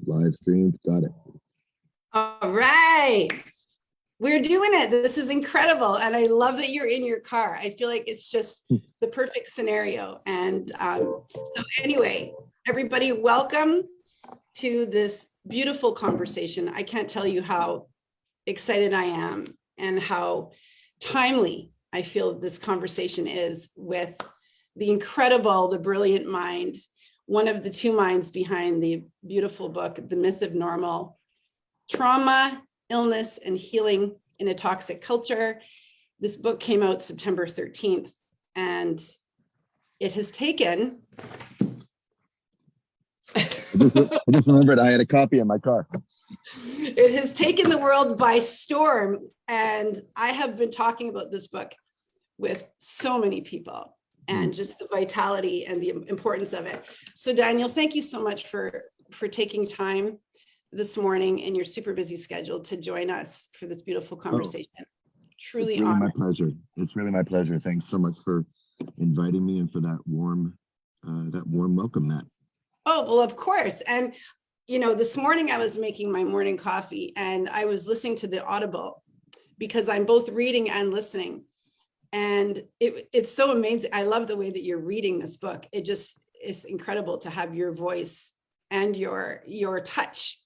Live streamed. Got it. All right. We're doing it. This is incredible. And I love that you're in your car. I feel like it's just the perfect scenario. And so anyway, everybody, welcome to this beautiful conversation. I can't tell you how excited I am and how timely I feel this conversation is with the incredible, the brilliant mind, one of the two minds behind the beautiful book, The Myth of Normal, Trauma, Illness, and Healing in a Toxic Culture. This book came out September 13th, and it has taken... I just remembered I had a copy in my car. It has taken the world by storm, and I have been talking about this book with so many people and just the vitality and the importance of it. So Daniel, thank you so much for taking time this morning in your super busy schedule to join us for this beautiful conversation. Truly it's really my pleasure. It's really my pleasure. Thanks so much for inviting me and for that warm welcome, Matt. Oh, well, of course. And you know, this morning I was making my morning coffee and I was listening to the Audible because I'm both reading and listening. And it's so amazing. I love the way that you're reading this book. It just is incredible to have your voice and your touch,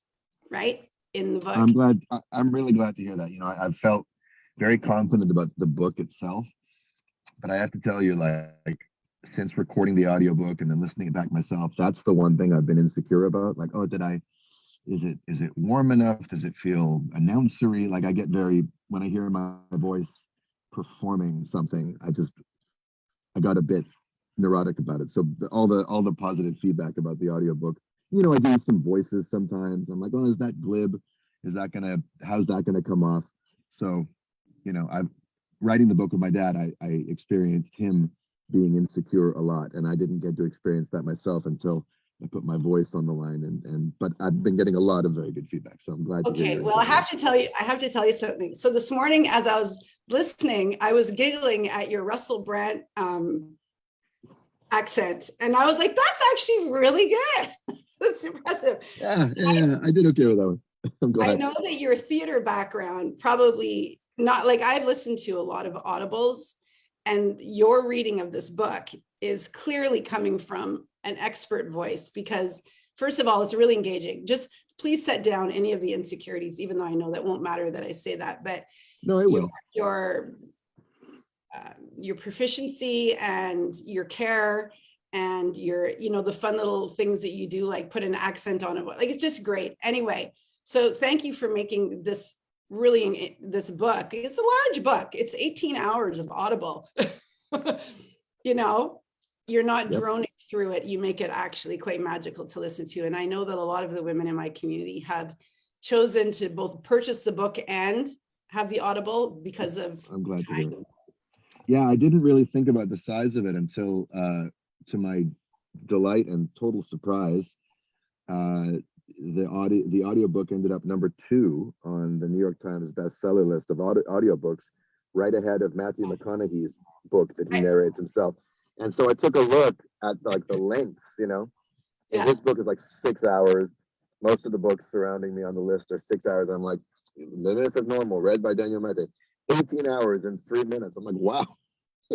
right, in the book. I'm really glad to hear that. You know, I've felt very confident about the book itself, but I have to tell you, like since recording the audiobook and then listening it back myself, that's the one thing I've been insecure about. Like, oh, is it warm enough? Does it feel announcery? Like I get when I hear my voice performing something, I got a bit neurotic about it. So all the positive feedback about the audiobook, you know, I do some voices sometimes. I'm like, oh, is that glib? How's that gonna come off? So, you know, writing the book with my dad, I experienced him being insecure a lot, and I didn't get to experience that myself until I put my voice on the line, but I've been getting a lot of very good feedback, so I'm glad to hear. Okay, well, I have to tell you something. So this morning, as I was listening, I was giggling at your Russell Brand accent, and I was like, "That's actually really good. That's impressive." Yeah, I did okay with that one. I'm glad. I know that your theater background probably not like I've listened to a lot of audibles, and your reading of this book is clearly coming from an expert voice because, first of all, it's really engaging. Just please set down any of the insecurities, even though I know that won't matter that I say that, but no, it will. Your proficiency and your care and your, you know, the fun little things that you do, like put an accent on it. Like, it's just great. Anyway, so thank you for making this this book. It's a large book. It's 18 hours of Audible. You know, you're not droning through it. You make it actually quite magical to listen to. And I know that a lot of the women in my community have chosen to both purchase the book and have the Audible because of I'm glad to hear it. Yeah, I didn't really think about the size of it until, to my delight and total surprise, the audiobook ended up #2 on the New York Times bestseller list of audiobooks, right ahead of Matthew McConaughey's book that he narrates himself. And so I took a look at like the lengths, you know. Yeah. This book is like 6 hours. Most of the books surrounding me on the list are 6 hours. I'm like, The Myth of Normal, read by Daniel Mete, 18 hours and 3 minutes. I'm like, wow.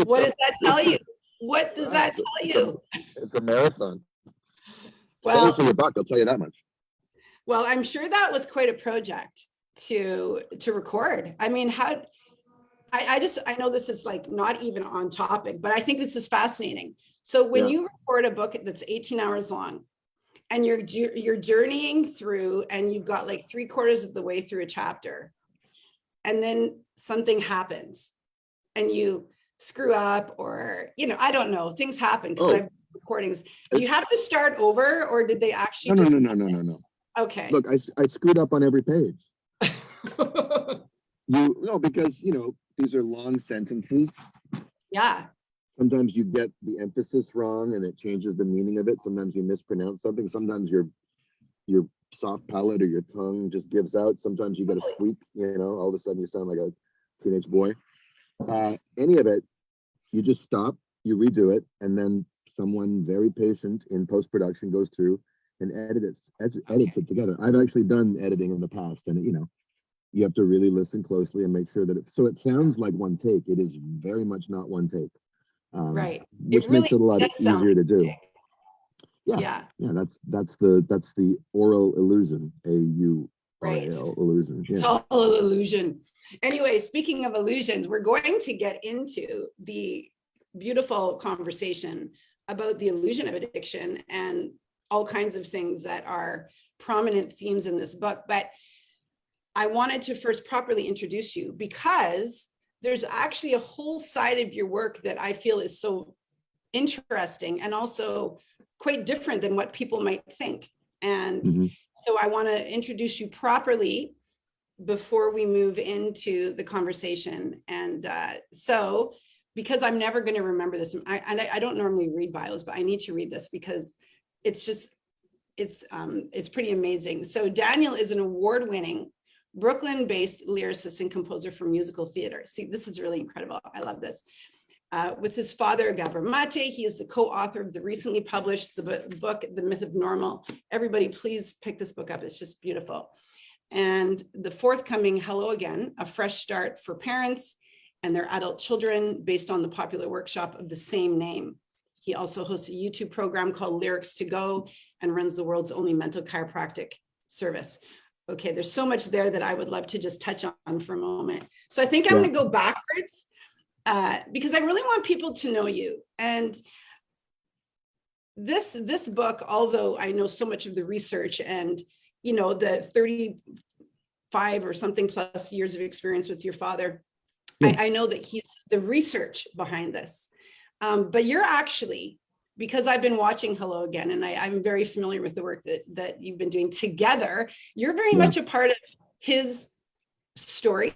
What does that tell you? What does that tell you? It's a marathon. Well, it's for your buck, I'll tell you that much. Well, I'm sure that was quite a project to record. I mean, I know this is like not even on topic, but I think this is fascinating. So when you record a book that's 18 hours long and you're journeying through and you've got like 3/4 of the way through a chapter and then something happens and you screw up or, you know, I don't know, things happen because I've recordings. Do you have to start over or did they actually No. Okay. Look, I screwed up on every page. Because, you know, these are long sentences. Yeah. Sometimes you get the emphasis wrong and it changes the meaning of it. Sometimes you mispronounce something. Sometimes your soft palate or your tongue just gives out. Sometimes you get a squeak, you know, all of a sudden you sound like a teenage boy. Any of it, you just stop, you redo it, and then someone very patient in post-production goes through and edits it together. I've actually done editing in the past, and you have to really listen closely and make sure that so it sounds like one take. It is very much not one take, Right. It which really makes it a lot does sound easier to do. like Yeah, yeah. yeah, that's the oral illusion, Right. AURAL illusion. It's Yeah, all an illusion. Anyway, speaking of illusions, we're going to get into the beautiful conversation about the illusion of addiction and all kinds of things that are prominent themes in this book. But I wanted to first properly introduce you because there's actually a whole side of your work that I feel is so interesting and also quite different than what people might think. And so I want to introduce you properly before we move into the conversation. And so, because I'm never going to remember this, I don't normally read bios, but I need to read this because it's just, it's pretty amazing. So Daniel is an award-winning Brooklyn-based lyricist and composer for musical theater. See, this is really incredible. I love this. With his father, Gabor Mate, he is the co-author of the recently published book, The Myth of Normal. Everybody, please pick this book up. It's just beautiful. And the forthcoming Hello Again, a fresh start for parents and their adult children based on the popular workshop of the same name. He also hosts a YouTube program called Lyrics to Go and runs the world's only mental chiropractic service. Okay, there's so much there that I would love to just touch on for a moment. So I think I'm going to go backwards because I really want people to know you. And this book, although I know so much of the research and the 35 or something plus years of experience with your father, I know that he's the research behind this. But you're actually, because I've been watching Hello Again, and I'm very familiar with the work that you've been doing together, you're very much a part of his story.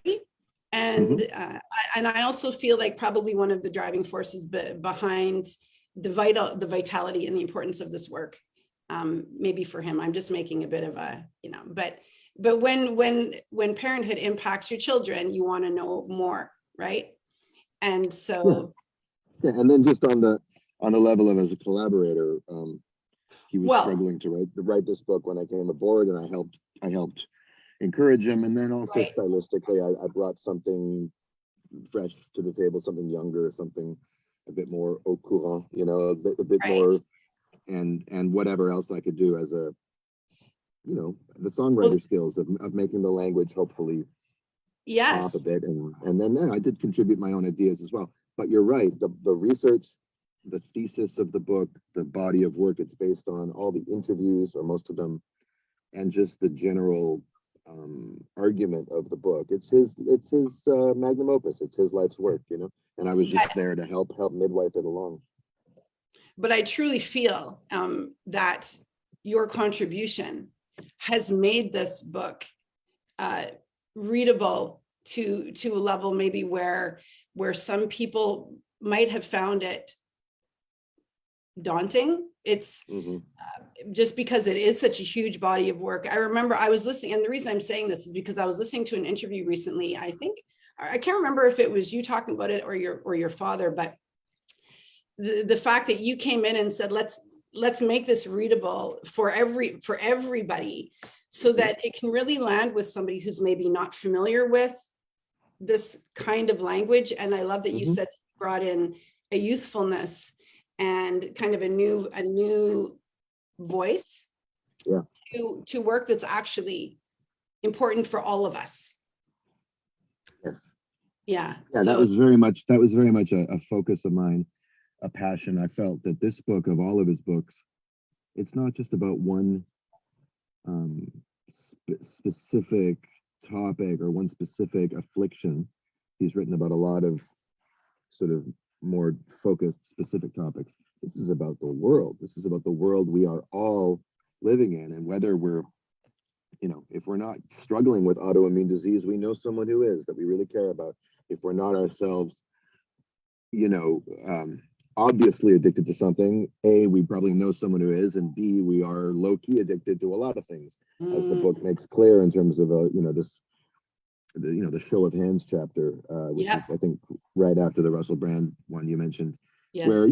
And I also feel like probably one of the driving forces behind the vitality and the importance of this work. Maybe for him, I'm just making a bit of a, but when parenthood impacts your children, you want to know more, right? And so and then just on the level of as a collaborator, he was struggling to write this book when I came aboard, and I helped encourage him, and then also stylistically, I brought something fresh to the table, something younger, something a bit more au courant, a bit more, and whatever else I could do as a, the songwriter skills of making the language hopefully pop a bit, and then I did contribute my own ideas as well. But you're right, the research, the thesis of the book, the body of work it's based on, all the interviews or most of them, and just the general argument of the book. It's his magnum opus. It's his life's work, and I was just there to help midwife it along. But I truly feel that your contribution has made this book readable to a level maybe where some people might have found it daunting. It's just because it is such a huge body of work. I remember I was listening, and the reason I'm saying this is because I was listening to an interview recently. I can't remember if it was you talking about it or your father, but the fact that you came in and said, let's make this readable for everybody, so that it can really land with somebody who's maybe not familiar with this kind of language. And I love that you said you brought in a youthfulness and kind of a new voice to work that's actually important for all of us. Yeah, so that was very much a focus of mine, a passion. I felt that this book, of all of his books, it's not just about one specific topic or one specific affliction. He's written about a lot of sort of more focused, specific topics. This is about the world. This is about the world we are all living in, and whether we're, if we're not struggling with autoimmune disease, we know someone who is, that we really care about. If we're not ourselves, obviously addicted to something, A, we probably know someone who is, and B, we are low-key addicted to a lot of things, as the book makes clear in terms of the show of hands chapter, which is, I think, right after the Russell Brand one you mentioned, where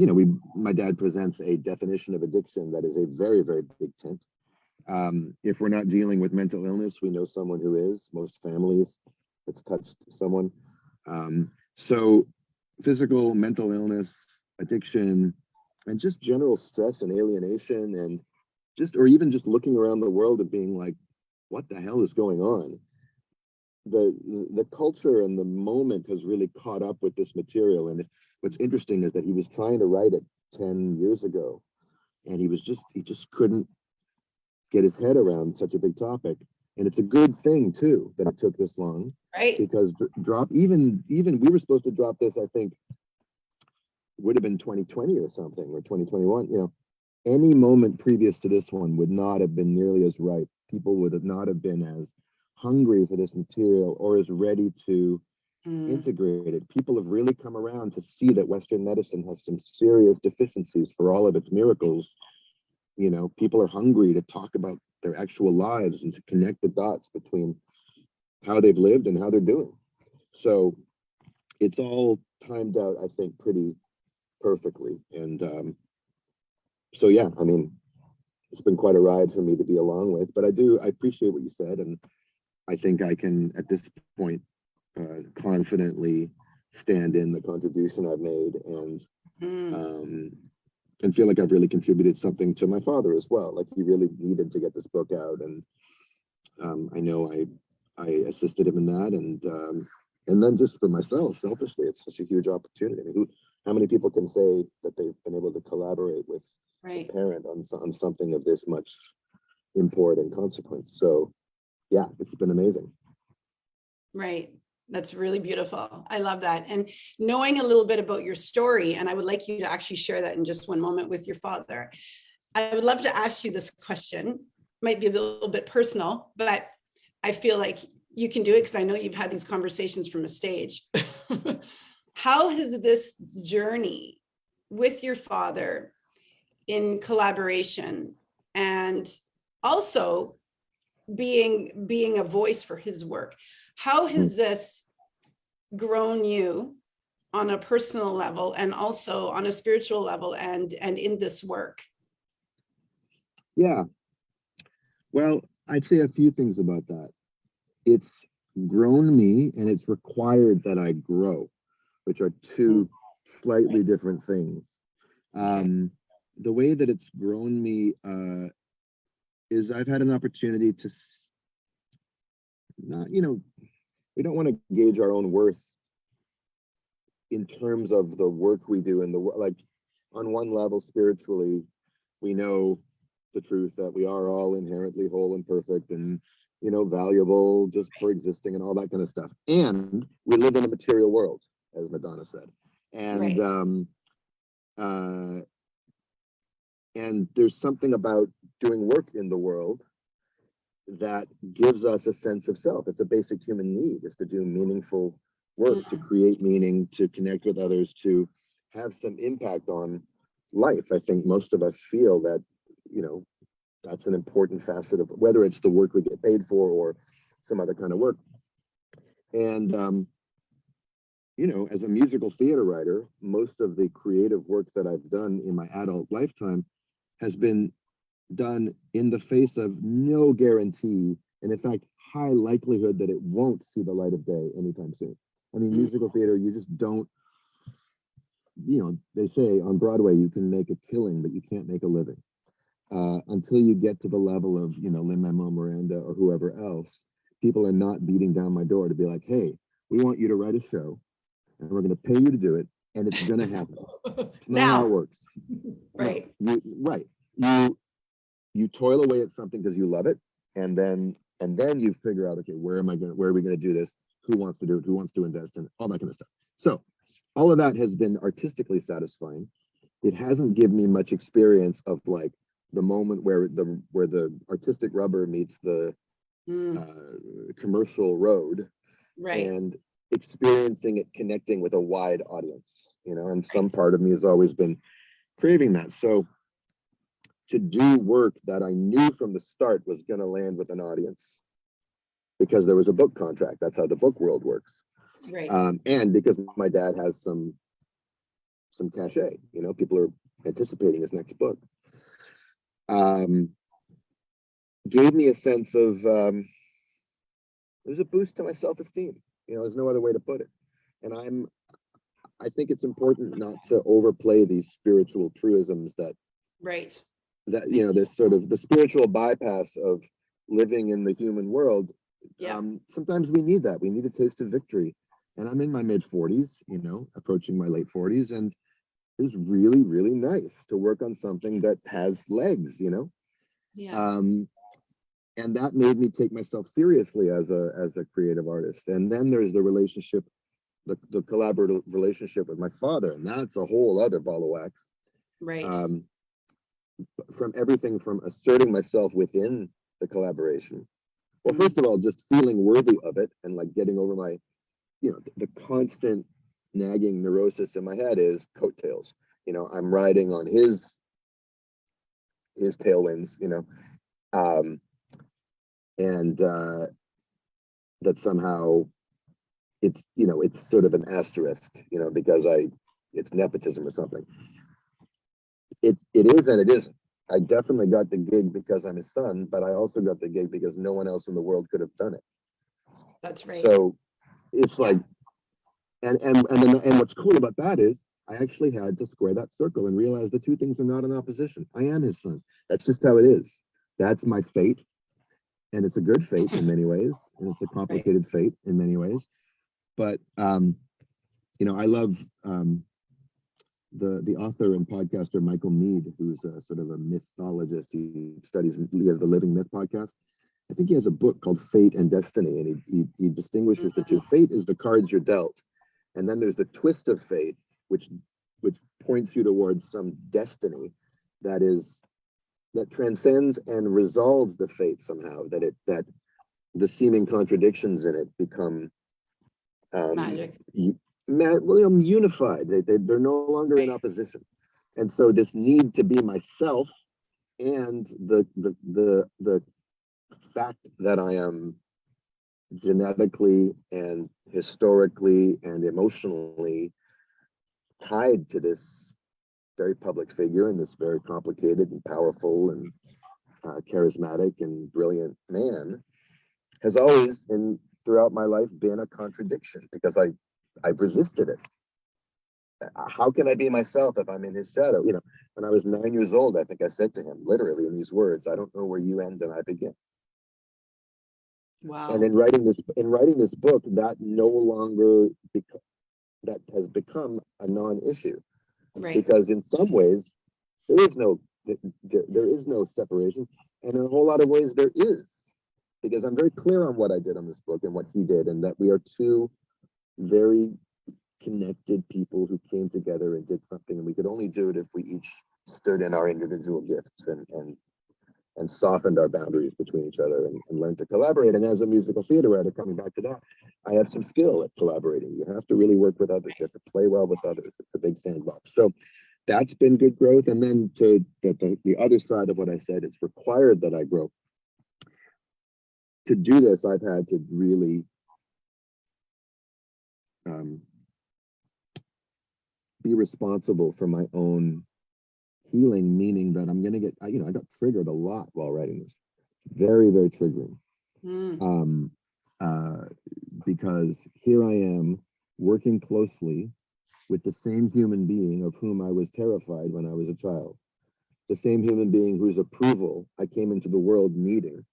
my dad presents a definition of addiction that is a very, very big tent. If we're not dealing with mental illness, we know someone who is. Most families, it's touched someone. So physical, mental illness, addiction, and just general stress and alienation, and just, or even just looking around the world and being like, what the hell is going on? The culture and the moment has really caught up with this material. And what's interesting is that he was trying to write it 10 years ago, and he just couldn't get his head around such a big topic. And it's a good thing too that it took this long, Right. because drop even we were supposed to drop this, I think would have been 2020 or something, or 2021. Any moment previous to this one would not have been nearly as ripe. People would have not have been as hungry for this material or as ready to integrate it. People have really come around to see that Western medicine has some serious deficiencies for all of its miracles. People are hungry to talk about their actual lives and to connect the dots between how they've lived and how they're doing. So it's all timed out, I think, pretty perfectly. And so, yeah, I mean, it's been quite a ride for me to be along with, but I appreciate what you said. And I think I can, at this point, confidently stand in the contribution I've made, and feel like I've really contributed something to my father as well. Like, he really needed to get this book out, and I know I assisted him in that, and then just for myself, selfishly, it's such a huge opportunity. I mean, how many people can say that they've been able to collaborate with a parent on something of this much import and consequence? So, yeah, it's been amazing. Right. That's really beautiful. I love that. And knowing a little bit about your story, and I would like you to actually share that in just one moment with your father. I would love to ask you this question. Might be a little bit personal, but I feel like you can do it because I know you've had these conversations from a stage. How has this journey with your father in collaboration, and also being a voice for his work, how has this grown you on a personal level and also on a spiritual level, and in this work? Yeah, well, I'd say a few things about that. It's grown me, and it's required that I grow, which are two slightly different things. The way that it's grown me is I've had an opportunity to not, we don't want to gauge our own worth in terms of the work we do in the world. Like, on one level, spiritually, we know the truth that we are all inherently whole and perfect, and valuable just for existing and all that kind of stuff. And we live in a material world, as Madonna said. And and there's something about doing work in the world that gives us a sense of self. It's a basic human need, is to do meaningful work, to create meaning, to connect with others, to have some impact on life. I think most of us feel that, that's an important facet of whether it's the work we get paid for or some other kind of work. And, as a musical theater writer, most of the creative work that I've done in my adult lifetime has been done in the face of no guarantee, and in fact, high likelihood that it won't see the light of day anytime soon. I mean, musical theater, you just don't, they say on Broadway, you can make a killing, but you can't make a living. Until you get to the level of, Lin-Manuel Miranda or whoever else, people are not beating down my door to be like, hey, we want you to write a show, and we're going to pay you to do it, and it's going to happen. It's not how it works. Right. No, you toil away at something because you love it, and then you figure out, okay, where are we going to do this? Who wants to do it? Who wants to invest in it? All that kind of stuff. So all of that has been artistically satisfying. It hasn't given me much experience of like the moment where the artistic rubber meets the commercial road, and experiencing it, connecting with a wide audience, and some part of me has always been craving that. So to do work that I knew from the start was going to land with an audience, because there was a book contract. That's how the book world works. Right. And because my dad has some cachet, people are anticipating his next book. gave me a sense of it was a boost to my self-esteem. There's no other way to put it. And I think it's important not to overplay these spiritual truisms Right. this sort of the spiritual bypass of living in the human world. Yeah. Sometimes we need that. We need a taste of victory. And I'm in my mid 40s, approaching my late 40s, and it was really, really nice to work on something that has legs. Yeah. And that made me take myself seriously as a creative artist. And then there's the relationship, the collaborative relationship with my father, and that's a whole other ball of wax. Right. Um, from everything from asserting myself within the collaboration. Well, first of all, just feeling worthy of it and like getting over my, the constant nagging neurosis in my head is coattails. I'm riding on his tailwinds. Um, and that somehow it's sort of an asterisk, because it's nepotism or something. It is and it isn't. I definitely got the gig because I'm his son, but I also got the gig because no one else in the world could have done it. That's right. So it's Yeah. like, and what's cool about that is I actually had to square that circle and realize the two things are not in opposition. I am his son. That's just how it is. That's my fate, and it's a good fate in many ways, and it's a Right. complicated fate in many ways. But I love the author and podcaster Michael Mead, who's a sort of a mythologist. He studies the Living Myth podcast. I think he has a book called Fate and Destiny, and he distinguishes the two. Fate is the cards you're dealt, and then there's the twist of fate, which points you towards some destiny that transcends and resolves the fate somehow. That the seeming contradictions in it become Magic. unified. They're no longer in Right. opposition. And so this need to be myself and the fact that I am genetically and historically and emotionally tied to this very public figure and this very complicated and powerful and charismatic and brilliant man has always throughout my life been a contradiction because I've resisted it. How can I be myself if I'm in his shadow? When I was 9 years old, I think I said to him literally in these words, I don't know where you end and I begin. And Wow. in writing this book, that no longer that has become a non-issue Right. because in some ways there is no there is no separation, and in a whole lot of ways there is, because I'm very clear on what I did on this book and what he did, and that we are two very connected people who came together and did something, and we could only do it if we each stood in our individual gifts and softened our boundaries between each other and learned to collaborate. And as a musical theater writer, coming back to that, I have some skill at collaborating. You have to really work with others. You have to play well with others. It's a big sandbox. So that's been good growth. And then to the other side of what I said, it's required that I grow. To do this, I've had to really um, be responsible for my own healing, meaning that I'm going to get, I got triggered a lot while writing this. Very, very triggering. Mm. Um, uh, because here I am working closely with the same human being of whom I was terrified when I was a child, the same human being whose approval I came into the world needing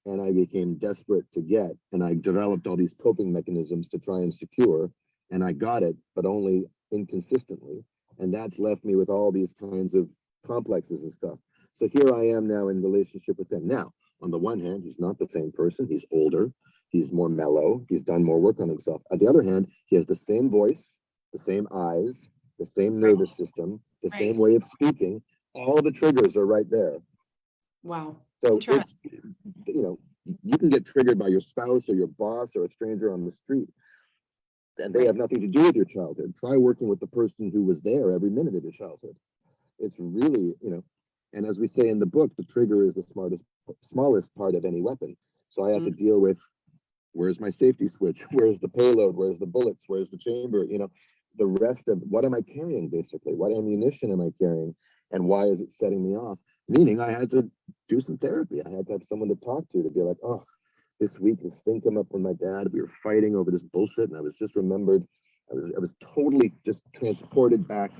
and I became desperate to get. And I developed all these coping mechanisms to try and secure, and I got it, but only inconsistently. And that's left me with all these kinds of complexes and stuff. So here I am now in relationship with him. Now, on the one hand, he's not the same person. He's older. He's more mellow. He's done more work on himself. On the other hand, he has the same voice, the same eyes, the same Right. nervous system, the same Right. way of speaking. All the triggers are right there. Wow. So Interesting. you can get triggered by your spouse or your boss or a stranger on the street, and they have Right. nothing to do with your childhood. Try working with the person who was there every minute of your childhood. It's really, and as we say in the book, the trigger is the smallest part of any weapon. So I have to Mm. deal with where's my safety switch, where's the payload, where's the bullets, where's the chamber, the rest of what am I carrying basically, what ammunition am I carrying, and why is it setting me off? Meaning I had to do some therapy. I had to have someone to talk to be like, oh, this week this thing came up with my dad. We were fighting over this bullshit, and I was just remembered. I was totally just transported back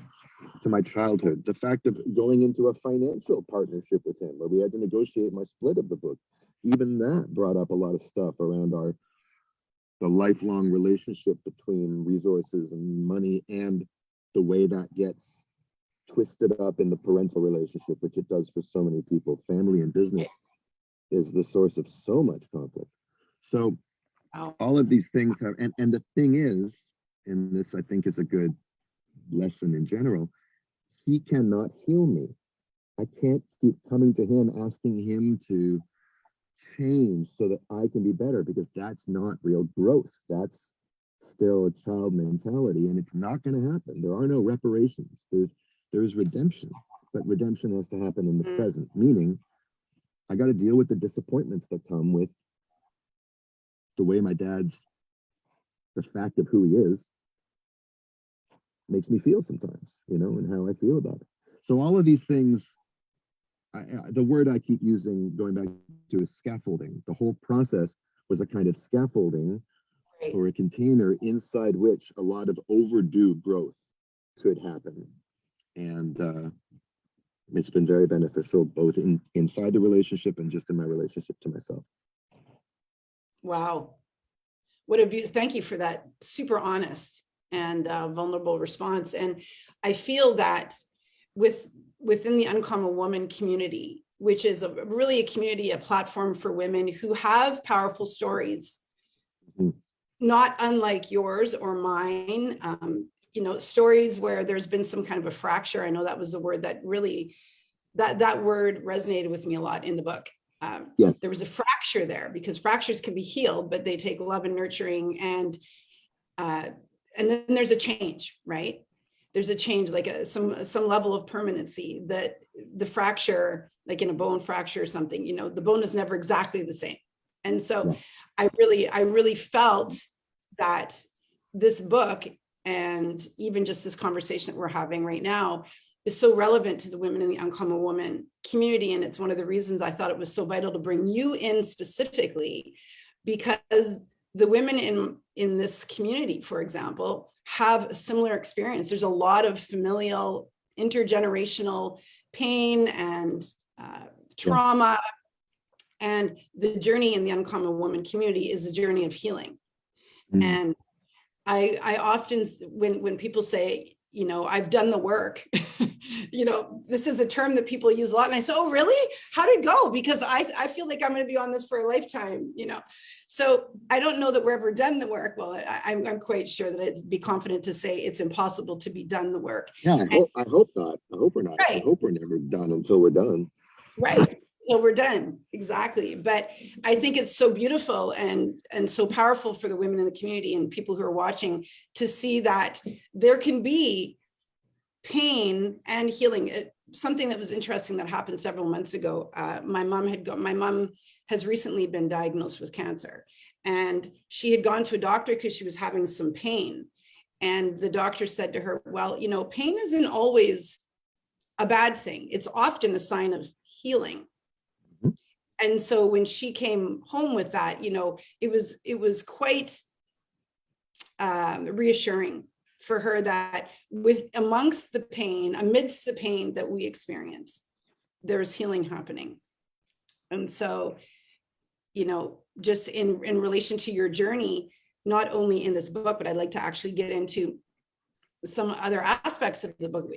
to my childhood. The fact of going into a financial partnership with him, where we had to negotiate my split of the book, even that brought up a lot of stuff around the lifelong relationship between resources and money, and the way that gets twisted up in the parental relationship, which it does for so many people. Family and business is the source of so much conflict. So all of these things have, and the thing is, and this I think is a good lesson in general, he cannot heal me. I can't keep coming to him, asking him to change so that I can be better, because that's not real growth. That's still a child mentality, and it's not going to happen. There are no reparations. There's redemption, but redemption has to happen in the present, meaning I got to deal with the disappointments that come with the way my dad's, the fact of who he is, makes me feel sometimes, and how I feel about it. So all of these things, the word I keep using, going back to, is scaffolding. The whole process was a kind of scaffolding for a container inside which a lot of overdue growth could happen. And it's been very beneficial, both inside the relationship and just in my relationship to myself. Wow. What a beautiful, thank you for that super honest and vulnerable response. And I feel that within the Uncommon Woman community, which is really a community, a platform for women who have powerful stories, not unlike yours or mine, stories where there's been some kind of a fracture. I know that was the word that really, that word resonated with me a lot in the book. Yes. There was a fracture there, because fractures can be healed, but they take love and nurturing, and then there's a change, right? There's a change, like some level of permanency, that the fracture, like in a bone fracture or something, the bone is never exactly the same. And so I really felt that this book, and even just this conversation that we're having right now, is so relevant to the women in the Uncommon Woman community. And it's one of the reasons I thought it was so vital to bring you in specifically, because the women in this community, for example, have a similar experience. There's a lot of familial, intergenerational pain and trauma. And the journey in the Uncommon Woman community is a journey of healing. And I often, when people say, I've done the work, this is a term that people use a lot. And I say, oh, really? How did it go? Because I feel like I'm going to be on this for a lifetime, So I don't know that we're ever done the work. Well, I'm quite sure that I'd be confident to say it's impossible to be done the work. Yeah, I hope not. I hope we're not. Right. I hope we're never done until we're done. Right. So we're done. Exactly. But I think it's so beautiful and so powerful for the women in the community and people who are watching to see that there can be pain and healing. Something that was interesting that happened several months ago. My mom has recently been diagnosed with cancer, and she had gone to a doctor because she was having some pain. And the doctor said to her, well, pain isn't always a bad thing. It's often a sign of healing. And so when she came home with that, it was quite reassuring for her that amidst the pain that we experience, there's healing happening. And so, just in relation to your journey, not only in this book, but I'd like to actually get into some other aspects of the book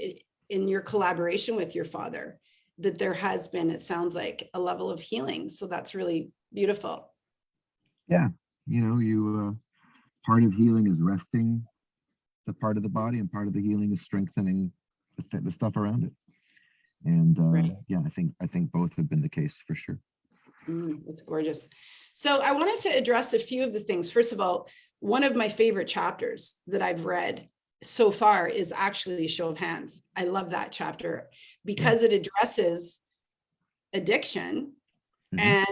in your collaboration with your father, that there has been, it sounds like, a level of healing. So that's really beautiful. Yeah. Part of healing is resting the part of the body, and part of the healing is strengthening the stuff around it. And right. Yeah, I think both have been the case for sure. That's gorgeous. So I wanted to address a few of the things. First of all, one of my favorite chapters that I've read so far is actually Show of Hands. I love that chapter because it addresses addiction and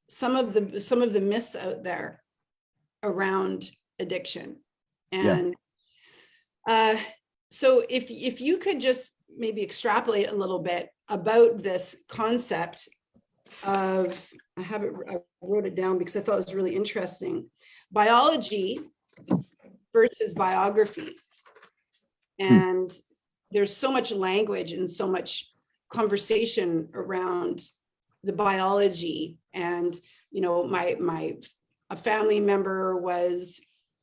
some of the myths out there around addiction. And so if you could just maybe extrapolate a little bit about this concept of, I wrote it down because I thought it was really interesting. Biology versus biography. And there's so much language and so much conversation around the biology. And, you know, a family member was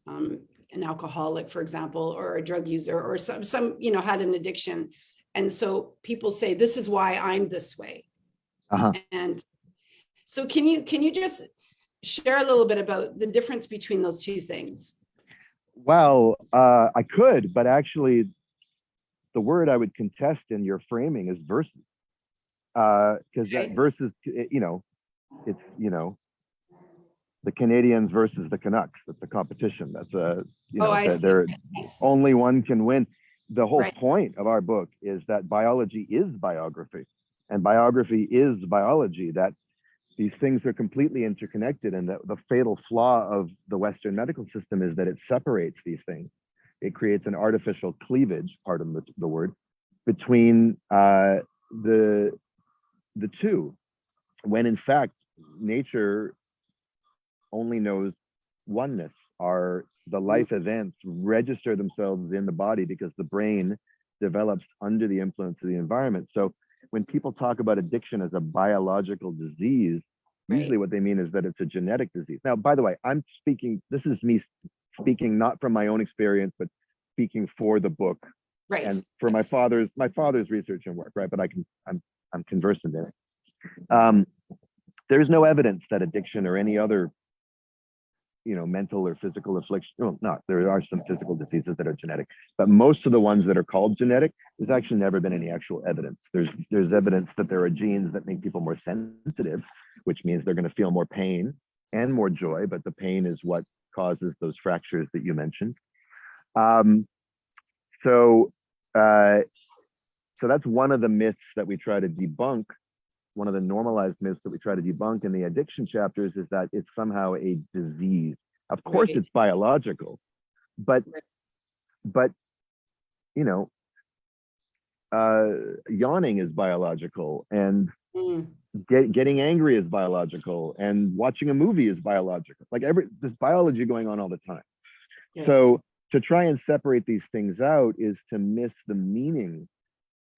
an alcoholic, for example, or a drug user, or some, you know, had an addiction. And so people say, this is why I'm this way. And so can you just share a little bit about the difference between those two things? Well, I could, but actually the word I would contest in your framing is versus. Because that versus, you know, it's, you know, the Canadians versus the Canucks. That's a competition. That's a, you know, there only one can win. The whole point of our book is that biology is biography, and biography is biology, that these things are completely interconnected. And the fatal flaw of the Western medical system is that it separates these things. It creates an artificial cleavage, pardon the word, between the two, when in fact nature only knows oneness. The life events register themselves in the body because the brain develops under the influence of the environment. So when people talk about addiction as a biological disease, usually what they mean is that it's a genetic disease. Now, by the way, this is me speaking not from my own experience, but speaking for the book and for my father's research and work, right? But I'm conversant in it. There's no evidence that addiction or any other, you know, mental or physical affliction, well, there are some physical diseases that are genetic, but most of the ones that are called genetic, there's actually never been any actual evidence. There's evidence that there are genes that make people more sensitive, which means they're going to feel more pain and more joy, but the pain is what causes those fractures that you mentioned. So that's one of the myths that we try to debunk. One of the normalized myths that we try to debunk in the addiction chapters is that it's somehow a disease. Of course, it's biological, but you know, yawning is biological, and getting angry is biological, and watching a movie is biological. Like there's biology going on all the time. So to try and separate these things out is to miss the meaning,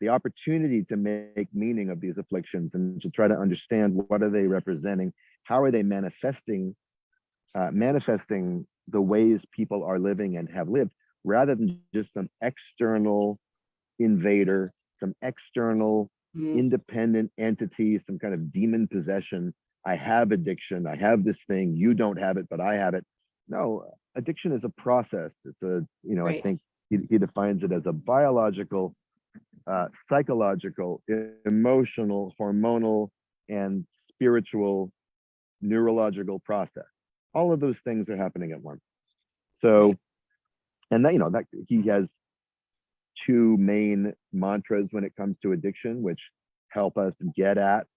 the opportunity to make meaning of these afflictions, and to try to understand what are they representing, how are they manifesting the ways people are living and have lived, rather than just some external invader, some external independent entity, some kind of demon possession. I have addiction, I have this thing, you don't have it, but I have it. No, addiction is a process. It's a, you know, I think he defines it as a biological, psychological, emotional, hormonal, and spiritual, neurological process. All of those things are happening at once. So, and that, you know, that he has two main mantras when it comes to addiction, which help us get at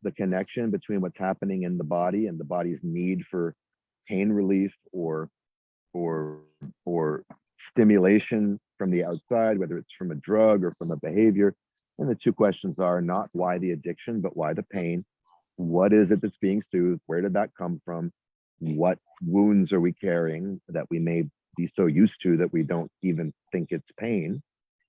the connection between what's happening in the body and the body's need for pain relief or stimulation from the outside, whether it's from a drug or from a behavior. And the two questions are not why the addiction, but why the pain? What is it that's being soothed? Where did that come from? What wounds are we carrying that we may be so used to that we don't even think it's pain?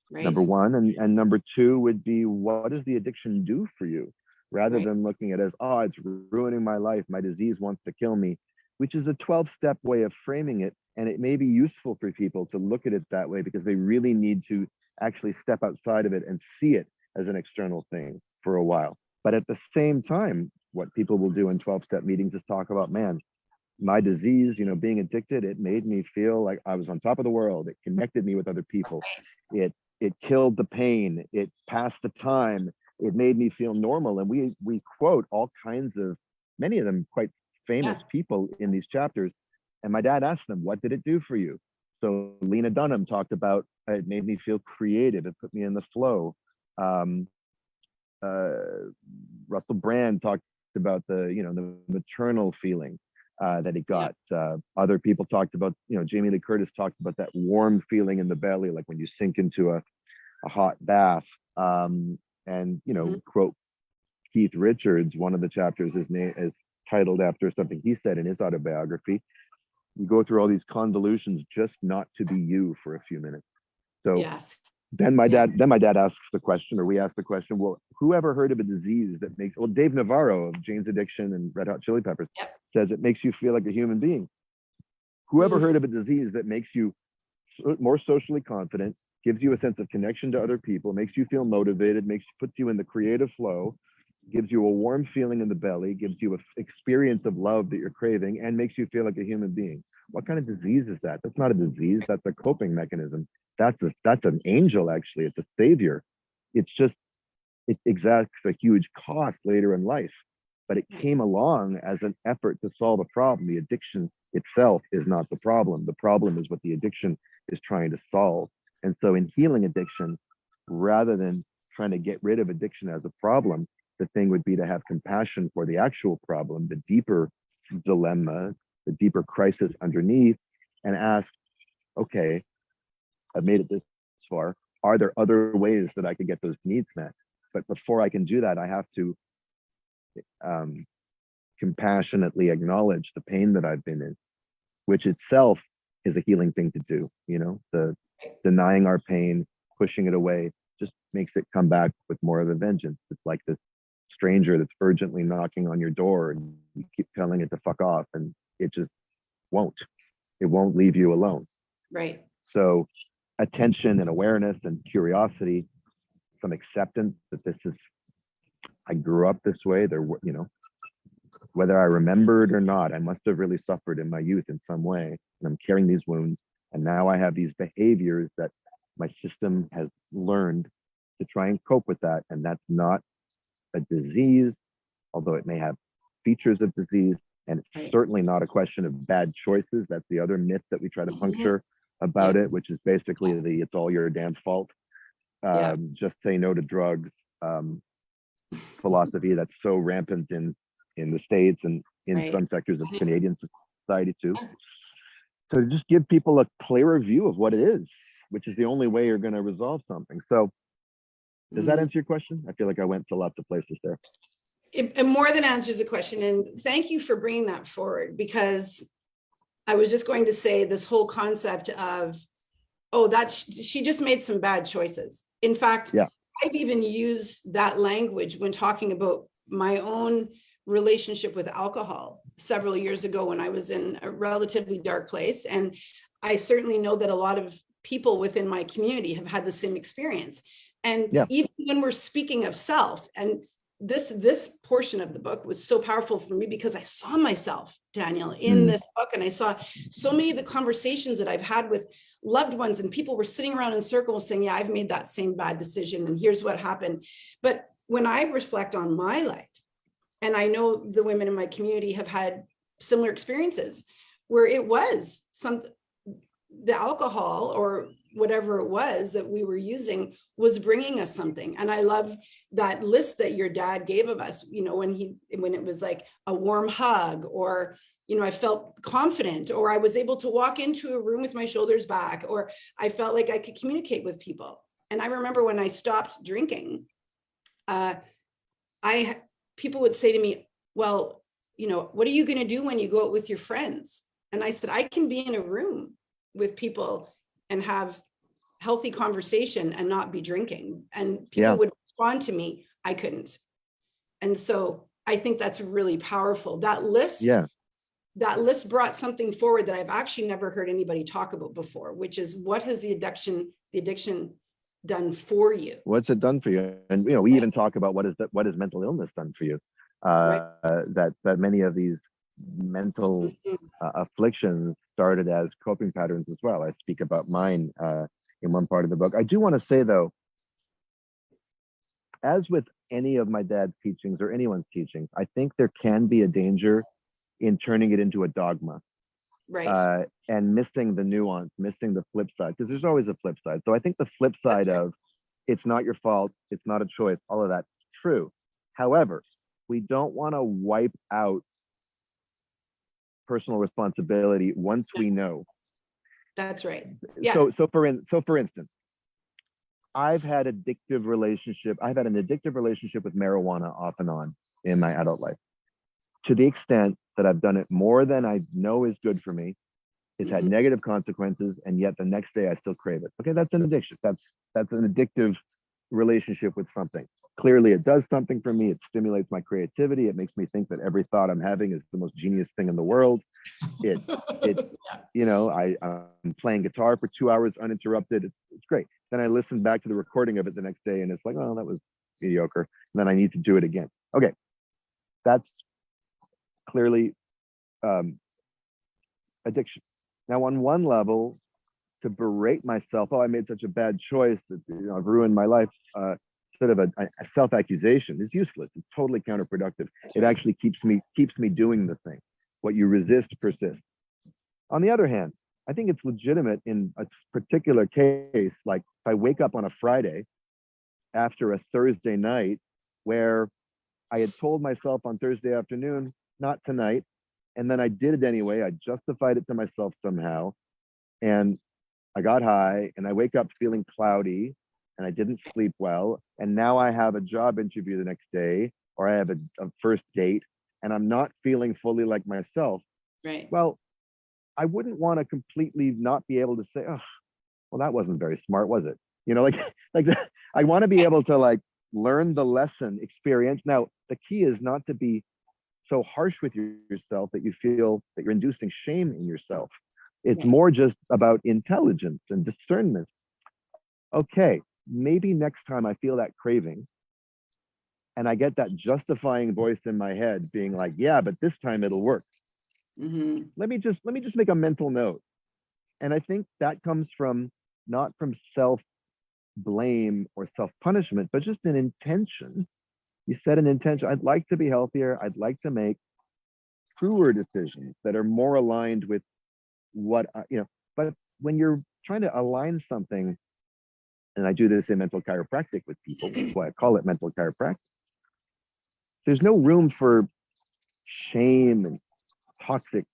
Number one. And number two would be, what does the addiction do for you? Rather than looking at it as, oh, it's ruining my life, my disease wants to kill me, which is a 12-step way of framing it. And it may be useful for people to look at it that way, because they really need to actually step outside of it and see it as an external thing for a while. But at the same time, what people will do in 12-step meetings is talk about, man, my disease, you know, being addicted, it made me feel like I was on top of the world. It connected me with other people. It killed the pain. It passed the time. It made me feel normal. And we quote all kinds of, many of them quite famous people in these chapters. And my dad asked them, what did it do for you? So Lena Dunham talked about, it made me feel creative. It put me in the flow. Russell Brand talked about the maternal feeling that he got. Other people talked about, Jamie Lee Curtis talked about that warm feeling in the belly, like when you sink into a hot bath. And, Mhm. quote Keith Richards, one of the chapters is titled after something he said in his autobiography. You go through all these convolutions just not to be you for a few minutes. So Yes. then my Yeah. dad asks the question, or we ask the question, well, who ever heard of a disease that makes, well, Dave Navarro of Jane's Addiction and Red Hot Chili Peppers Yep. says it makes you feel like a human being. Whoever Mm. heard of a disease that makes you more socially confident, gives you a sense of connection to other people, makes you feel motivated, puts you in the creative flow, gives you a warm feeling in the belly, gives you an experience of love that you're craving, and makes you feel like a human being. What kind of disease is that? That's not a disease. That's a coping mechanism. That's an angel, actually. It's a savior. It's just, it exacts a huge cost later in life. But it came along as an effort to solve a problem. The addiction itself is not the problem. The problem is what the addiction is trying to solve. And so in healing addiction, rather than trying to get rid of addiction as a problem, the thing would be to have compassion for the actual problem, the deeper dilemma, the deeper crisis underneath, and ask, okay, I've made it this far. Are there other ways that I could get those needs met? But before I can do that, I have to compassionately acknowledge the pain that I've been in, which itself is a healing thing to do. The denying our pain, pushing it away, just makes it come back with more of a vengeance. It's like this stranger that's urgently knocking on your door and you keep telling it to fuck off, and it just won't. It won't leave you alone. Right. So attention and awareness and curiosity, some acceptance that this is, I grew up this way. Whether I remember it or not, I must have really suffered in my youth in some way. And I'm carrying these wounds. And now I have these behaviors that my system has learned to try and cope with that. And that's not a disease, although it may have features of disease. And it's certainly not a question of bad choices. That's the other myth that we try to puncture about it, which is basically it's all your damn fault. Just say no to drugs. Philosophy that's so rampant in the States and in some sectors of Canadian society too. So to just give people a clearer view of what it is, which is the only way you're going to resolve something. So does that answer your question? I feel like I went to lots of places there. It more than answers the question. And thank you for bringing that forward, because I was just going to say this whole concept of, oh, she just made some bad choices. In fact, I've even used that language when talking about my own relationship with alcohol several years ago when I was in a relatively dark place. And I certainly know that a lot of people within my community have had the same experience. And even when we're speaking of self, and this portion of the book was so powerful for me because I saw myself, Daniel, in this book. And I saw so many of the conversations that I've had with loved ones, and people were sitting around in circles saying, yeah, I've made that same bad decision and here's what happened. But when I reflect on my life, and I know the women in my community have had similar experiences where it was the alcohol or whatever it was that we were using was bringing us something. And I love that list that your dad gave of us, when it was like a warm hug, or, I felt confident, or I was able to walk into a room with my shoulders back, or I felt like I could communicate with people. And I remember when I stopped drinking, people would say to me, well, what are you going to do when you go out with your friends? And I said, I can be in a room with people and have healthy conversation and not be drinking. And people would respond to me, I couldn't. And so I think that's really powerful. That list brought something forward that I've actually never heard anybody talk about before, which is, what has the addiction done for you? What's it done for you? And we even talk about what is mental illness done for you. That many of these mental afflictions started as coping patterns as well. I speak about mine in one part of the book. I do want to say though, as with any of my dad's teachings or anyone's teachings, I think there can be a danger in turning it into a dogma. And missing the nuance, missing the flip side, because there's always a flip side. So I think the flip side of it's not your fault, it's not a choice, all of that's true. However, we don't want to wipe out personal responsibility once we know. That's right. So for instance, I've had an addictive relationship with marijuana off and on in my adult life, to the extent that I've done it more than I know is good for me. It's had negative consequences, and yet the next day I still crave it. Okay, that's an addiction. That's an addictive relationship with something. Clearly, it does something for me. It stimulates my creativity. It makes me think that every thought I'm having is the most genius thing in the world. It you know, I'm playing guitar for 2 hours uninterrupted. It's great. Then I listen back to the recording of it the next day, and it's like, oh, that was mediocre. And then I need to do it again. Okay, that's clearly addiction. Now, on one level, to berate myself, oh, I made such a bad choice that, you know, I've ruined my life, sort of a self-accusation is useless. It's totally counterproductive. It actually keeps me doing the thing. What you resist persists. On the other hand, I think it's legitimate in a particular case, like if I wake up on a Friday after a Thursday night where I had told myself on Thursday afternoon, not tonight, and then I did it anyway. I justified it to myself somehow, and I got high, and I wake up feeling cloudy, and I didn't sleep well, and now I have a job interview the next day, or I have a first date, and I'm not feeling fully like myself. Right. Well, I wouldn't want to completely not be able to say, oh, well, that wasn't very smart, was it? You know, like that. I want to be able to like learn the lesson, experience. Now, the key is not to be so harsh with yourself that you feel that you're inducing shame in yourself. It's more just about intelligence and discernment. Okay, maybe next time I feel that craving and I get that justifying voice in my head being like, yeah, but this time it'll work. Let me just make a mental note. And I think that comes from not from self-blame or self-punishment, but just an intention. You set an intention. I'd like to be healthier. I'd like to make truer decisions that are more aligned with what you know. But when you're trying to align something, and I do this in mental chiropractic with people, that's why I call it mental chiropractic. There's no room for shame and toxic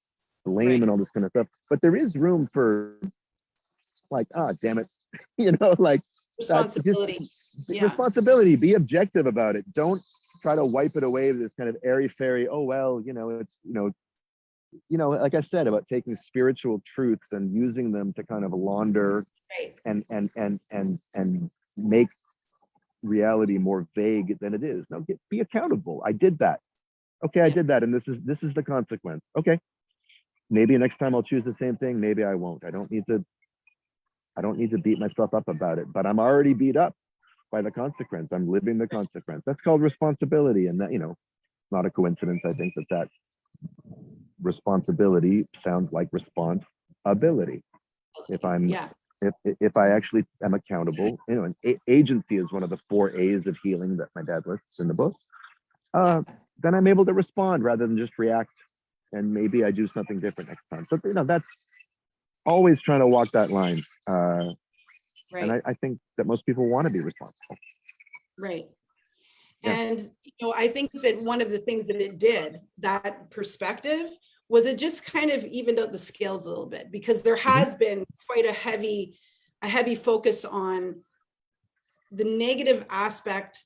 blame and all this kind of stuff, but there is room for like, damn it, you know, like responsibility. Responsibility. Be objective about it. Don't try to wipe it away with this kind of airy fairy. Oh well, you know, it's like I said about taking spiritual truths and using them to kind of launder and make reality more vague than it is. No, be accountable. I did that. Okay, I did that, and this is the consequence. Okay, maybe next time I'll choose the same thing. Maybe I won't. I don't need to beat myself up about it. But I'm already beat up by the consequence. I'm living the consequence. That's called responsibility, and that, you know, not a coincidence. I think that responsibility sounds like responsibility. If I actually am accountable, you know, and agency is one of the 4 A's of healing that my dad lists in the book. Then I'm able to respond rather than just react, and maybe I do something different next time. So, you know, that's always trying to walk that line. And I think that most people want to be responsible. Right. And, you know, I think that one of the things that it did, that perspective, was it just kind of evened out the scales a little bit, because there has been quite a heavy focus on the negative aspect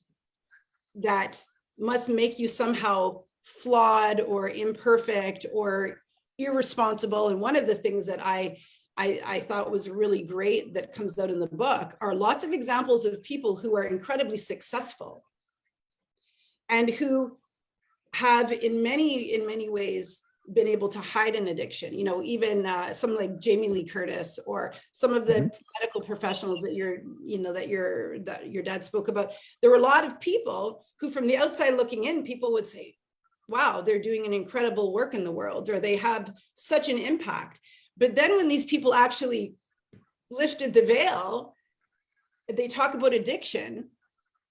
that must make you somehow flawed or imperfect or irresponsible. And one of the things that I thought was really great that comes out in the book are lots of examples of people who are incredibly successful and who have in many ways been able to hide an addiction. You know, even someone like Jamie Lee Curtis, or some of the medical professionals that your dad spoke about. There were a lot of people who, from the outside looking in, people would say, wow, they're doing an incredible work in the world, or they have such an impact. But then when these people actually lifted the veil, they talk about addiction,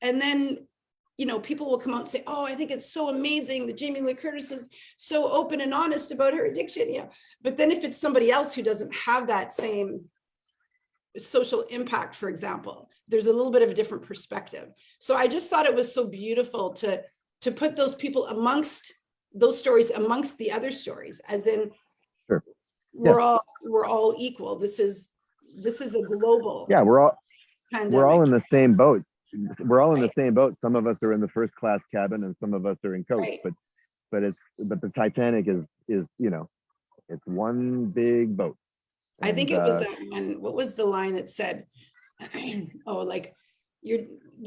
and then, you know, people will come out and say, oh, I think it's so amazing that Jamie Lee Curtis is so open and honest about her addiction. You know, but then if it's somebody else who doesn't have that same social impact, for example, there's a little bit of a different perspective. So I just thought it was so beautiful to put those people amongst those stories, amongst the other stories, as in, we're all equal. This is a global. Yeah, we're we're all pandemic. in the same boat. We're all in the Right, same boat. Some of us are in the first class cabin and some of us are in coach, right. but the Titanic is, you know, it's one big boat. I think And it was that one, what was the line that said, oh, like, you're,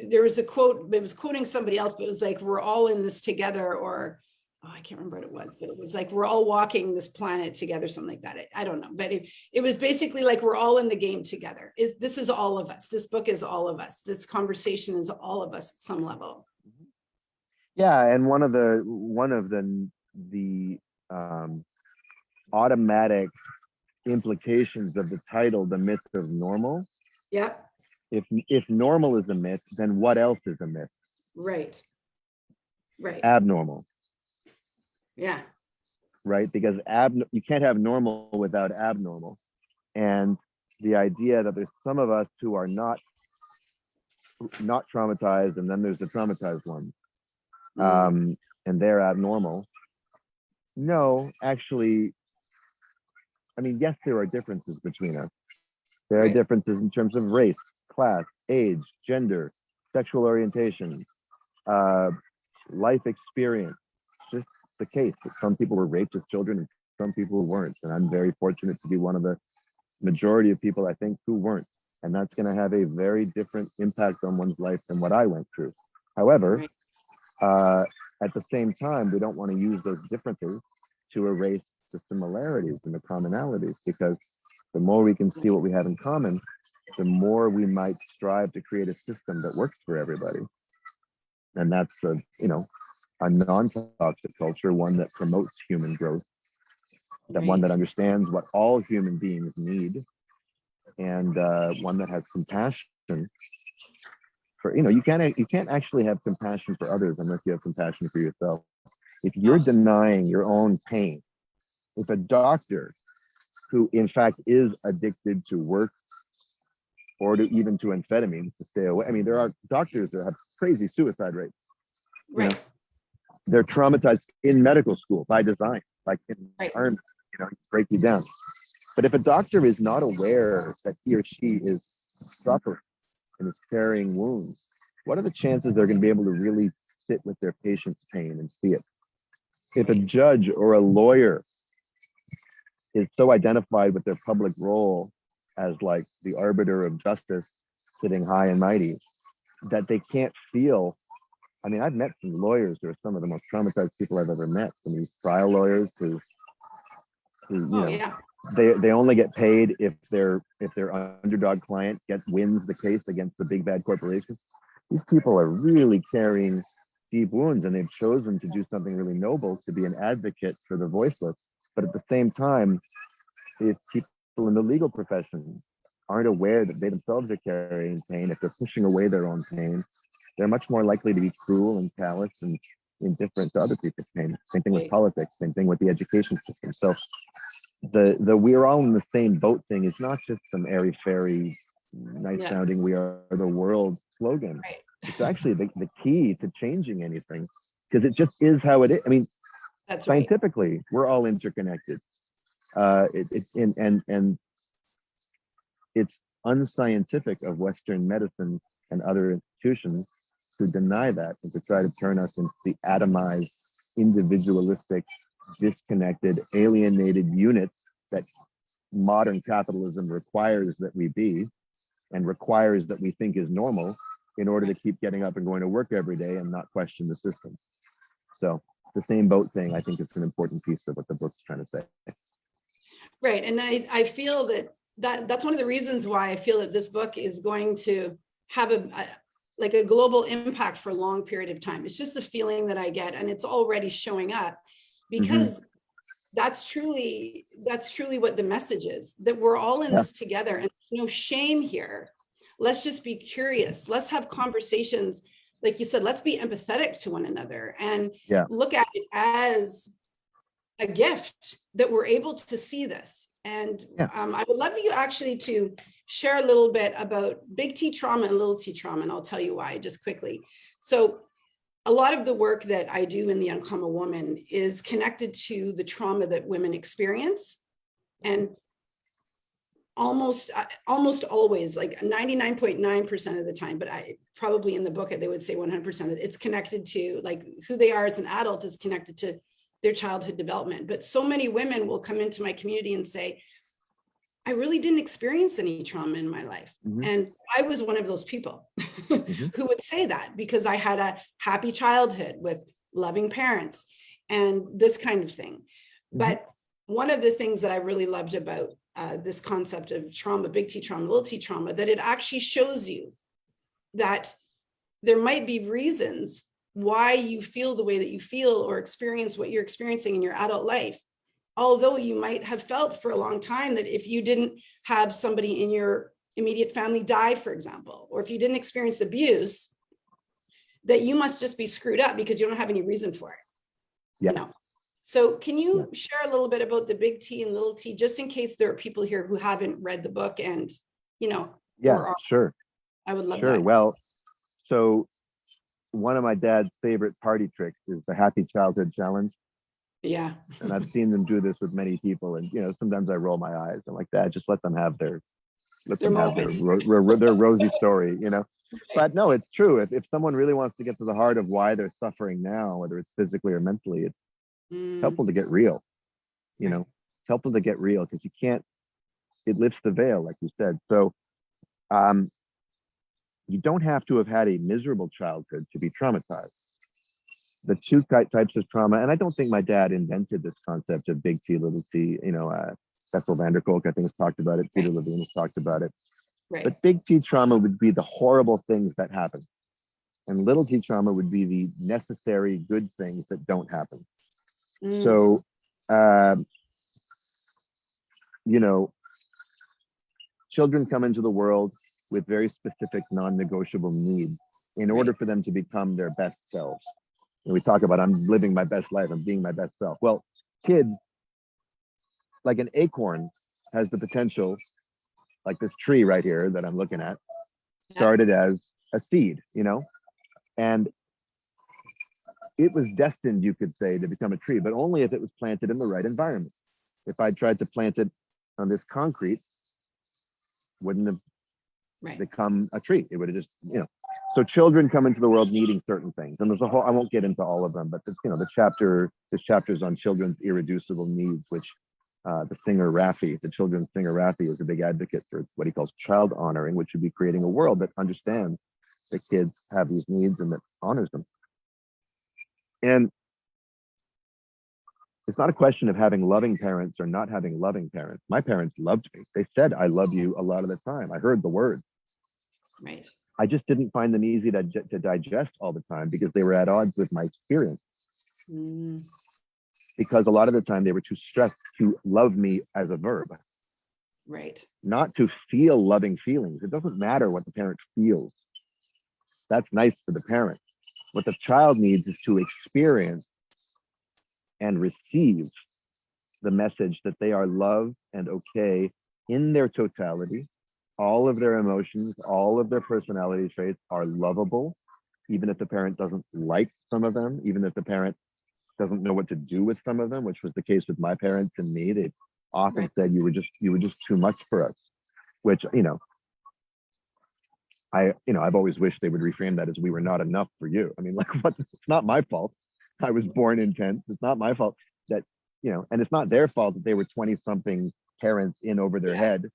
there was a quote, it was quoting somebody else, but it was like, we're all in this together, or, oh, I can't remember what it was, but it was like, we're all walking this planet together, something like that. I don't know, but it was basically like, we're all in the game together. This is all of us. This book is all of us. This conversation is all of us at some level. yeah, and one of the automatic implications of the title, The Myth of Normal. Yep, If normal is a myth, then what else is a myth? right, right. Abnormal, Yeah, right? Because you can't have normal without abnormal. And the idea that there's some of us who are not traumatized, and then there's the traumatized ones, and they're abnormal. No, actually, I mean, yes, there are differences between us. There are right, differences in terms of race, class, age, gender, sexual orientation, uh, life experience. It's just the case that some people were raped as children and some people weren't. And I'm very fortunate to be one of the majority of people, I think, who weren't. And that's going to have a very different impact on one's life than what I went through. However, right. uh, at the same time, we don't want to use those differences to erase the similarities and the commonalities, because the more we can see what we have in common, the more we might strive to create a system that works for everybody. And that's a non-toxic culture, one that promotes human growth, that one that Right. understands what all human beings need, and one that has compassion for, you can't actually have compassion for others unless you have compassion for yourself. If you're Oh, denying your own pain, if a doctor who in fact is addicted to work or even to amphetamines to stay away, I mean, there are doctors that have crazy suicide rates. You know, right, they're traumatized in medical school by design, like in right, army, break you down. But if a doctor is not aware that he or she is suffering and is carrying wounds, what are the chances they're going to be able to really sit with their patient's pain and see it? If a right, judge or a lawyer is so identified with their public role as like the arbiter of justice, sitting high and mighty, that they can't feel. I mean, I've met some lawyers who are some of the most traumatized people I've ever met. Some of these trial lawyers who oh, yeah, they only get paid if their underdog client wins the case against the big bad corporation. These people are really carrying deep wounds, and they've chosen to do something really noble, to be an advocate for the voiceless. But at the same time, if people in the legal profession aren't aware that they themselves are carrying pain, if they're pushing away their own pain, they're much more likely to be cruel and callous and indifferent to other people's pain. Same thing with right, politics, same thing with the education system. So the we're all in the same boat thing is not just some airy fairy, nice yeah, sounding "we are the world" slogan. right. It's actually the key to changing anything, because it just is how it is. I mean, That's right. scientifically, we're all interconnected. And it's unscientific of Western medicine and other institutions to deny that and to try to turn us into the atomized, individualistic, disconnected, alienated units that modern capitalism requires that we be, and requires that we think is normal, in order to Right. keep getting up and going to work every day and not question the system. So the same boat thing, I think, is an important piece of what the book's trying to say. Right. And I feel that's one of the reasons why I feel that this book is going to have like a global impact for a long period of time. It's just the feeling that I get, and it's already showing up, Mm-hmm. because that's truly what the message is, that we're all in Yeah. this together, and there's no shame here. Let's just be curious. Let's have conversations. Like you said, let's be empathetic to one another and Yeah. look at it as a gift that we're able to see this. And Yeah. I would love you actually to share a little bit about big T trauma and little t trauma, and I'll tell you why just quickly. So a lot of the work that I do in the Uncommon Woman is connected to the trauma that women experience. And almost always, like 99.9% of the time, but I probably in the book they would say 100%, that it's connected to, like, who they are as an adult is connected to their childhood development. But so many women will come into my community and say, I really didn't experience any trauma in my life. Mm-hmm. And I was one of those people Mm-hmm. who would say that, because I had a happy childhood with loving parents and this kind of thing. Mm-hmm. But one of the things that I really loved about this concept of trauma, big T trauma, little T trauma, that it actually shows you that there might be reasons why you feel the way that you feel or experience what you're experiencing in your adult life. Although you might have felt for a long time that if you didn't have somebody in your immediate family die, for example, or if you didn't experience abuse, that you must just be screwed up because you don't have any reason for it. Yeah. No. So can you share a little bit about the big T and little T, just in case there are people here who haven't read the book and, Yeah, sure. I would love Sure. that. Well, so one of my dad's favorite party tricks is the Happy Childhood Challenge. Yeah. And I've seen them do this with many people. And, sometimes I roll my eyes. I'm like, Dad, just let them have their rosy story, But no, it's true. If someone really wants to get to the heart of why they're suffering now, whether it's physically or mentally, it's helpful to get real. It's helpful to get real, because it lifts the veil, like you said. So you don't have to have had a miserable childhood to be traumatized. The two types of trauma, and I don't think my dad invented this concept of big T, little T. Bessel van der Kolk, I think, has talked about it. Peter Levine has talked about it. Right. But big T trauma would be the horrible things that happen. And little T trauma would be the necessary good things that don't happen. So, children come into the world with very specific non-negotiable needs in order for them to become their best selves. And we talk about, I'm living my best life, I'm being my best self. Well, kids, like an acorn, has the potential, like this tree right here that I'm looking at, started as a seed, and it was destined, you could say, to become a tree, but only if it was planted in the right environment. If I tried to plant it on this concrete, wouldn't have become a tree. It would have just, So children come into the world needing certain things, and there's a whole. I won't get into all of them, but this chapter's on children's irreducible needs, which the singer Raffi, the children's singer Raffi, is a big advocate for what he calls child honoring, which would be creating a world that understands that kids have these needs and that honors them. And it's not a question of having loving parents or not having loving parents. My parents loved me. They said, I love you a lot of the time. I heard the words. Right. I just didn't find them easy to digest all the time, because they were at odds with my experience. Because a lot of the time they were too stressed to love me as a verb. Right. Not to feel loving feelings. It doesn't matter what the parent feels. That's nice for the parent. What the child needs is to experience and receive the message that they are loved and okay in their totality. All of their emotions, all of their personality traits are lovable, even if the parent doesn't like some of them, even if the parent doesn't know what to do with some of them, which was the case with my parents and me. They often said, you were just too much for us, which, I've always wished they would reframe that as, we were not enough for you. I mean, like, what? It's not my fault. I was born intense. It's not my fault that, and it's not their fault that they were 20 something parents in over their head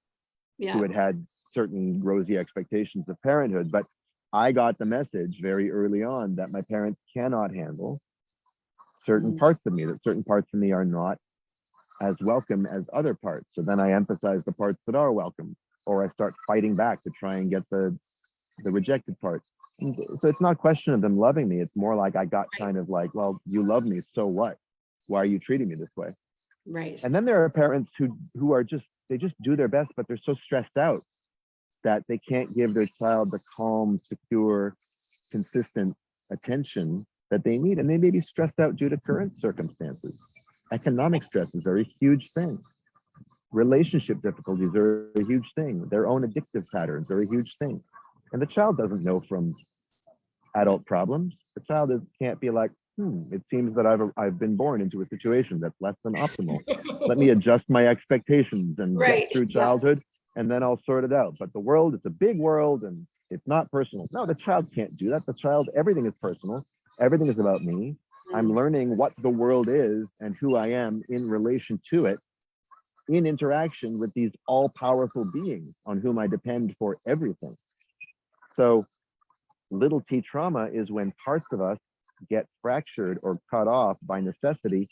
who had certain rosy expectations of parenthood. But I got the message very early on that my parents cannot handle certain parts of me, that certain parts of me are not as welcome as other parts. So then I emphasize the parts that are welcome, or I start fighting back to try and get the rejected parts. And so it's not a question of them loving me. It's more like I got kind of like, well, you love me, so what? Why are you treating me this way? Right. And then there are parents who are they just do their best, but they're so stressed out that they can't give their child the calm, secure, consistent attention that they need. And they may be stressed out due to current circumstances. Economic stresses are a huge thing. Relationship difficulties are a huge thing. Their own addictive patterns are a huge thing. And the child doesn't know from adult problems. The child can't be like, it seems that I've been born into a situation that's less than optimal. Let me adjust my expectations and get through childhood and then I'll sort it out. But the world, it's a big world and it's not personal. No, the child can't do that. The child, everything is personal. Everything is about me. I'm learning what the world is and who I am in relation to it, in interaction with these all-powerful beings on whom I depend for everything. So little t trauma is when parts of us get fractured or cut off by necessity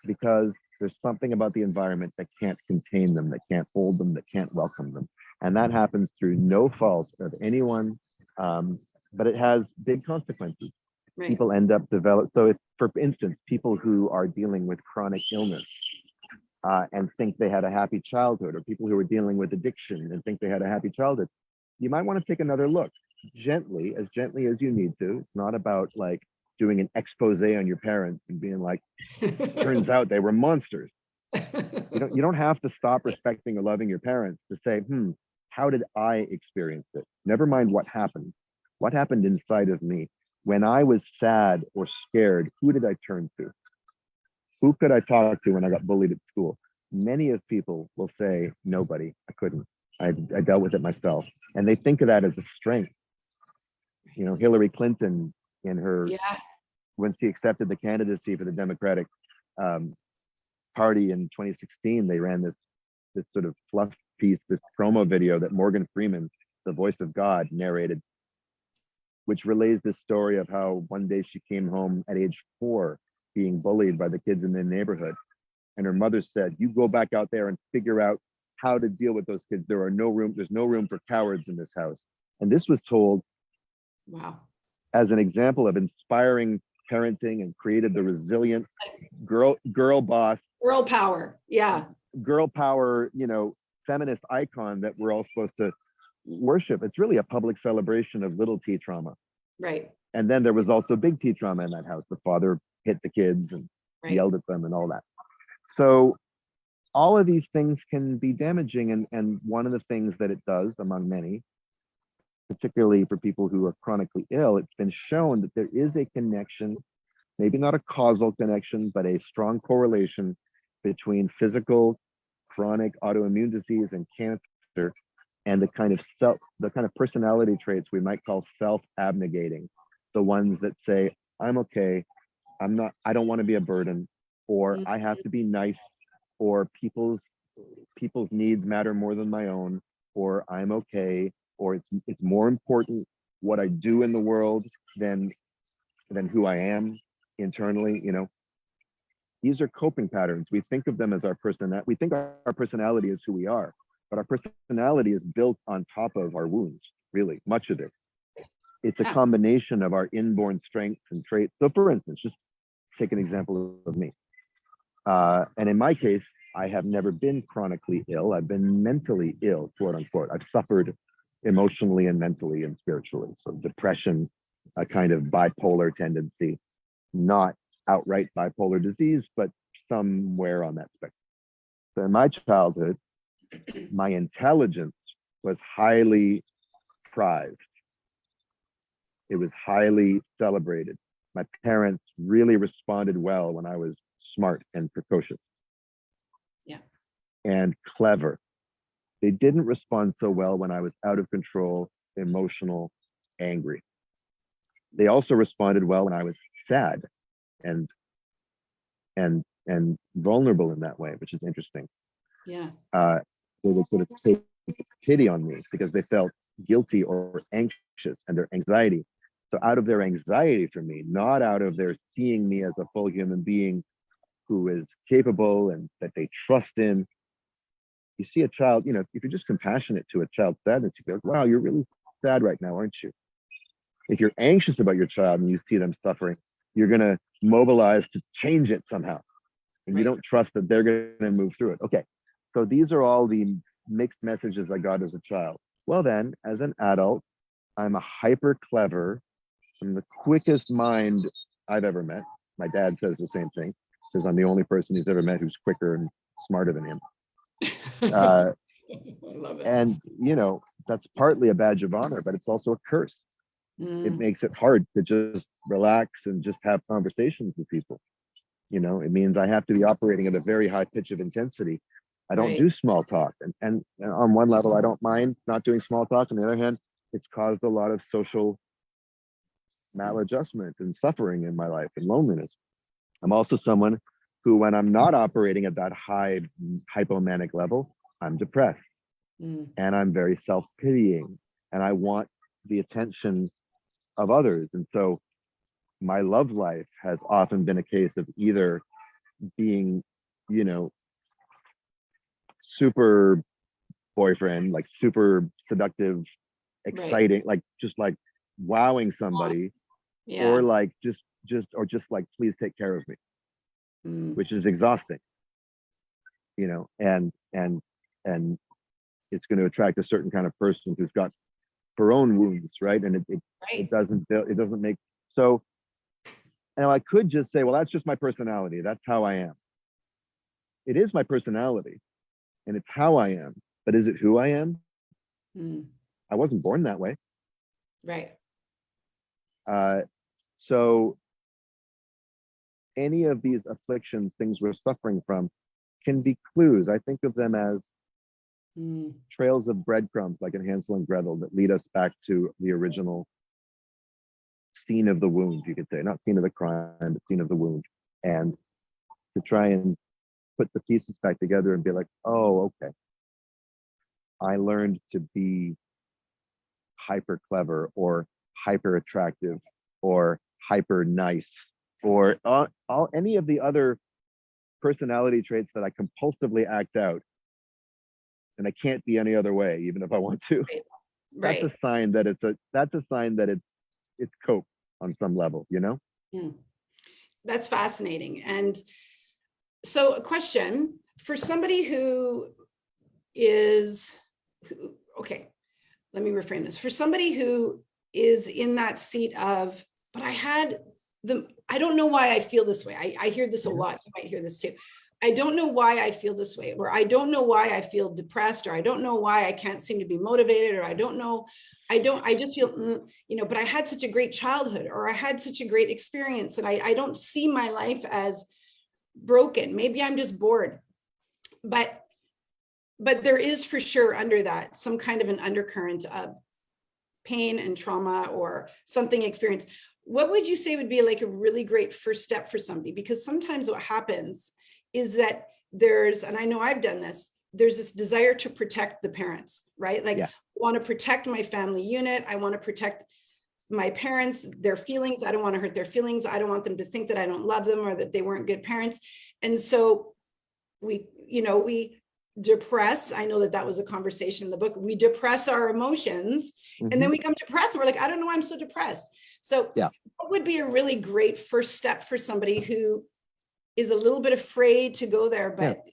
because there's something about the environment that can't contain them, that can't hold them, that can't welcome them. And that happens through no fault of anyone, but it has big consequences. Right. People end up develop. So if, for instance, people who are dealing with chronic illness and think they had a happy childhood, or people who are dealing with addiction and think they had a happy childhood, you might want to take another look, gently as you need to. It's not about like doing an expose on your parents and being like, turns out they were monsters. You don't have to stop respecting or loving your parents to say, how did I experience it? Never mind what happened. What happened inside of me? When I was sad or scared, who did I turn to? Who could I talk to when I got bullied at school? Many of people will say, nobody, I couldn't. I dealt with it myself. And they think of that as a strength. You know, Hillary Clinton in her, when she accepted the candidacy for the Democratic Party in 2016, they ran this sort of fluff piece, this promo video that Morgan Freeman, the voice of God, narrated, which relays this story of how one day she came home at age 4 being bullied by the kids in the neighborhood. And her mother said, you go back out there and figure out how to deal with those kids. There's no room for cowards in this house. And this was told as an example of inspiring parenting and created the resilient girl boss. Girl power. Yeah. Girl power, you know, feminist icon that we're all supposed to worship. It's really a public celebration of little t trauma. Right. And then there was also big t trauma in that house. The father hit the kids and yelled at them and all that. So all of these things can be damaging. And one of the things that it does, among many, particularly for people who are chronically ill, it's been shown that there is a connection, maybe not a causal connection, but a strong correlation between physical chronic autoimmune disease and cancer and the kind of personality traits we might call self-abnegating, the ones that say, I'm okay, I don't want to be a burden, or I have to be nice, or people's needs matter more than my own, or I'm okay, or it's more important what I do in the world than who I am internally. You know, these are coping patterns. We think of them as our personality. We think our personality is who we are, but our personality is built on top of our wounds, really, much of it. It's a combination of our inborn strengths and traits. So for instance, just take an example of me. And in my case, I have never been chronically ill. I've been mentally ill, quote unquote. I've suffered emotionally and mentally and spiritually. So depression, a kind of bipolar tendency, not outright bipolar disease, but somewhere on that spectrum. So in my childhood, my intelligence was highly prized. It was highly celebrated. My parents really responded well when I was smart and precocious. Yeah. And clever. They didn't respond so well when I was out of control, emotional, angry. They also responded well when I was sad and vulnerable in that way, which is interesting. Yeah. They would sort of take pity on me because they felt guilty or anxious and their anxiety. So out of their anxiety for me, not out of their seeing me as a full human being who is capable and that they trust in. You see a child, you know, if you're just compassionate to a child's sadness, you go, wow, you're really sad right now, aren't you? If you're anxious about your child and you see them suffering, you're going to mobilize to change it somehow. And you don't trust that they're going to move through it. Okay. So these are all the mixed messages I got as a child. Well, then, as an adult, I'm a hyper clever, I'm the quickest mind I've ever met. My dad says the same thing. Says I'm the only person he's ever met who's quicker and smarter than him. I love it. And, you know, that's partly a badge of honor, but it's also a curse. It makes it hard to just relax and just have conversations with people. You know, it means I have to be operating at a very high pitch of intensity. I don't do small talk. And on one level, I don't mind not doing small talk. On the other hand, it's caused a lot of social maladjustment and suffering in my life and loneliness. I'm also someone who, when I'm not operating at that high hypomanic level, I'm depressed and I'm very self-pitying and I want the attention of others. And so my love life has often been a case of either being, you know, super boyfriend, like super seductive, exciting, like just like wowing somebody, or like just like, please take care of me, which is exhausting, you know, and it's going to attract a certain kind of person who's got her own wounds, right? And it doesn't make so. And I could just say, well, that's just my personality. That's how I am. It is my personality, and it's how I am. But is it who I am? I wasn't born that way. Right. So any of these afflictions, things we're suffering from, can be clues. I think of them as trails of breadcrumbs, like in Hansel and Gretel, that lead us back to the original scene of the wound, you could say, not scene of the crime, but scene of the wound, and to try and put the pieces back together and be like, oh, okay, I learned to be hyper clever or hyper attractive or hyper nice or all any of the other personality traits that I compulsively act out, and I can't be any other way, even if I want to. Right. That's a sign that it's cope on some level, you know? That's fascinating. And so a question for somebody who is, okay, let me reframe this. For somebody who is in that seat of, but I don't know why I feel this way. I hear this a lot. You might hear this too. I don't know why I feel this way, or I don't know why I feel depressed, or I don't know why I can't seem to be motivated, or I just feel, you know, but I had such a great childhood, or I had such a great experience, and I don't see my life as broken. Maybe I'm just bored, but there is for sure under that some kind of an undercurrent of pain and trauma or something experienced. What would you say would be like a really great first step for somebody? Because sometimes what happens is that and I know I've done this, there's this desire to protect the parents, right? Like, I want to protect my family unit. I want to protect my parents, their feelings. I don't want to hurt their feelings. I don't want them to think that I don't love them or that they weren't good parents. And so we depress. I know that was a conversation in the book. We depress our emotions, and then we become depressed. And we're like, I don't know why I'm so depressed. So what would be a really great first step for somebody who is a little bit afraid to go there, but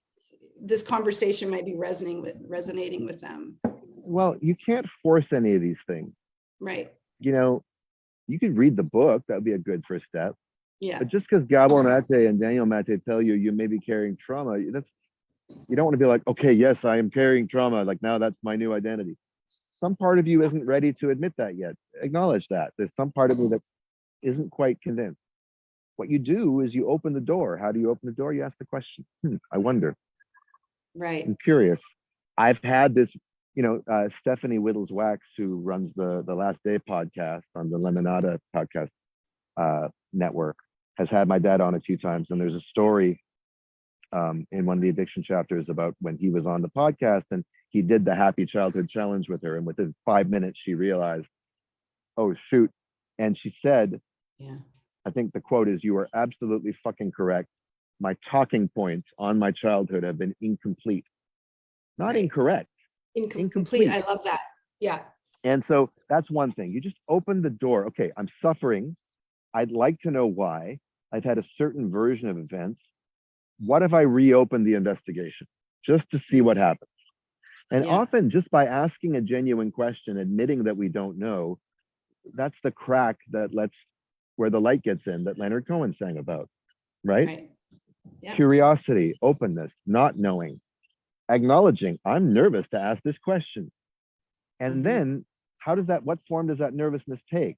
this conversation might be resonating with them? Well, you can't force any of these things. Right. You know, you could read the book. That would be a good first step. Yeah. But just because Gabor Mate and Daniel Mate tell you may be carrying trauma, you don't want to be like, okay, yes, I am carrying trauma. Like, now that's my new identity. Some part of you isn't ready to admit that yet. Acknowledge that. There's some part of me that isn't quite convinced. What you do is you open the door. How do you open the door? You ask the question. I wonder. Right. I'm curious. I've had this, you know, Stephanie Whittles Wax, who runs the Last Day podcast on the Lemonada podcast network, has had my dad on a few times. And there's a story in one of the addiction chapters about when he was on the podcast and he did the Happy Childhood Challenge with her. And within 5 minutes, she realized, oh, shoot. And she said, I think the quote is, "You are absolutely fucking correct. My talking points on my childhood have been incomplete." Not incorrect. Incomplete. I love that. Yeah. And so that's one thing. You just open the door. Okay, I'm suffering. I'd like to know why. I've had a certain version of events. What if I reopen the investigation just to see what happens? And often just by asking a genuine question, admitting that we don't know, that's the crack that where the light gets in, that Leonard Cohen sang about, right? Yeah. Curiosity, openness, not knowing, acknowledging, I'm nervous to ask this question. And then what form does that nervousness take?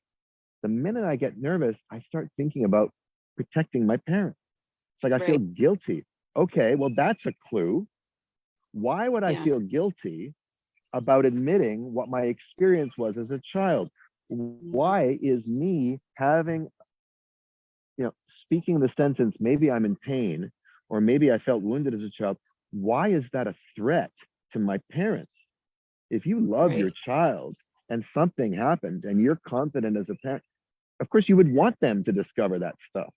The minute I get nervous, I start thinking about protecting my parents. It's like I feel guilty. Okay, well, that's a clue. Why would I Yeah. feel guilty about admitting what my experience was as a child? Why is me having, speaking the sentence, maybe I'm in pain, or maybe I felt wounded as a child, why is that a threat to my parents? If you love your Right. child and something happened and you're confident as a parent, of course you would want them to discover that stuff.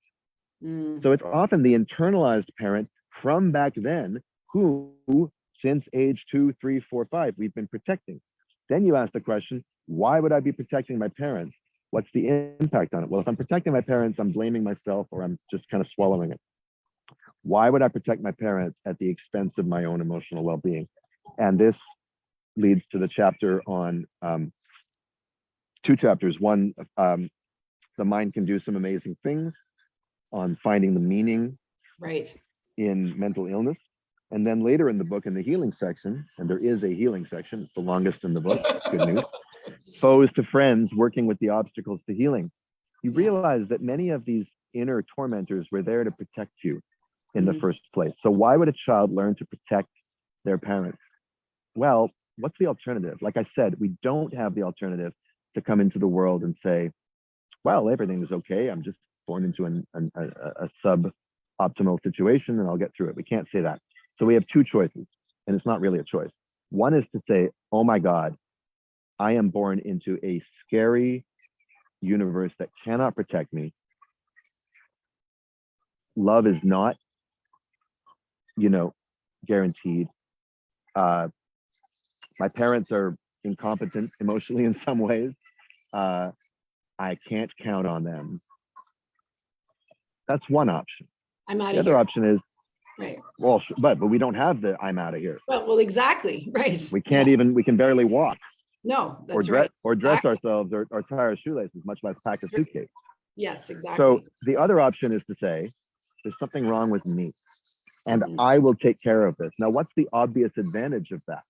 So it's often the internalized parent from back then who, since age 2, 3, 4, 5, we've been protecting. Then you ask the question, why would I be protecting my parents? What's the impact on it? Well, if I'm protecting my parents, I'm blaming myself, or I'm just kind of swallowing it. Why would I protect my parents at the expense of my own emotional well-being? And this leads to the chapter on, 2 chapters. One, the mind can do some amazing things, on finding the meaning Right. in mental illness. And then later in the book, in the healing section, and there is a healing section, it's the longest in the book, good news, foes to friends, working with the obstacles to healing. You Yeah. realize that many of these inner tormentors were there to protect you in the Mhm. first place. So why would a child learn to protect their parents? Well, what's the alternative? Like I said, we don't have the alternative to come into the world and say, well, everything is okay. I'm just born into a sub-optimal situation and I'll get through it. We can't say that. So we have 2 choices, and it's not really a choice. One is to say, oh my God, I am born into a scary universe that cannot protect me. Love is not, guaranteed. My parents are incompetent emotionally in some ways. I can't count on them. That's one option. I'm out The of other here. option is, Right. well, but we don't have the I'm out of here. Well, exactly. Right. We can't even, we can barely walk No, or that's right. dress Exactly. ourselves or tie our shoelaces, much less pack a suitcase. Yes, exactly. So the other option is to say, there's something wrong with me and Mhm. I will take care of this. Now, what's the obvious advantage of that?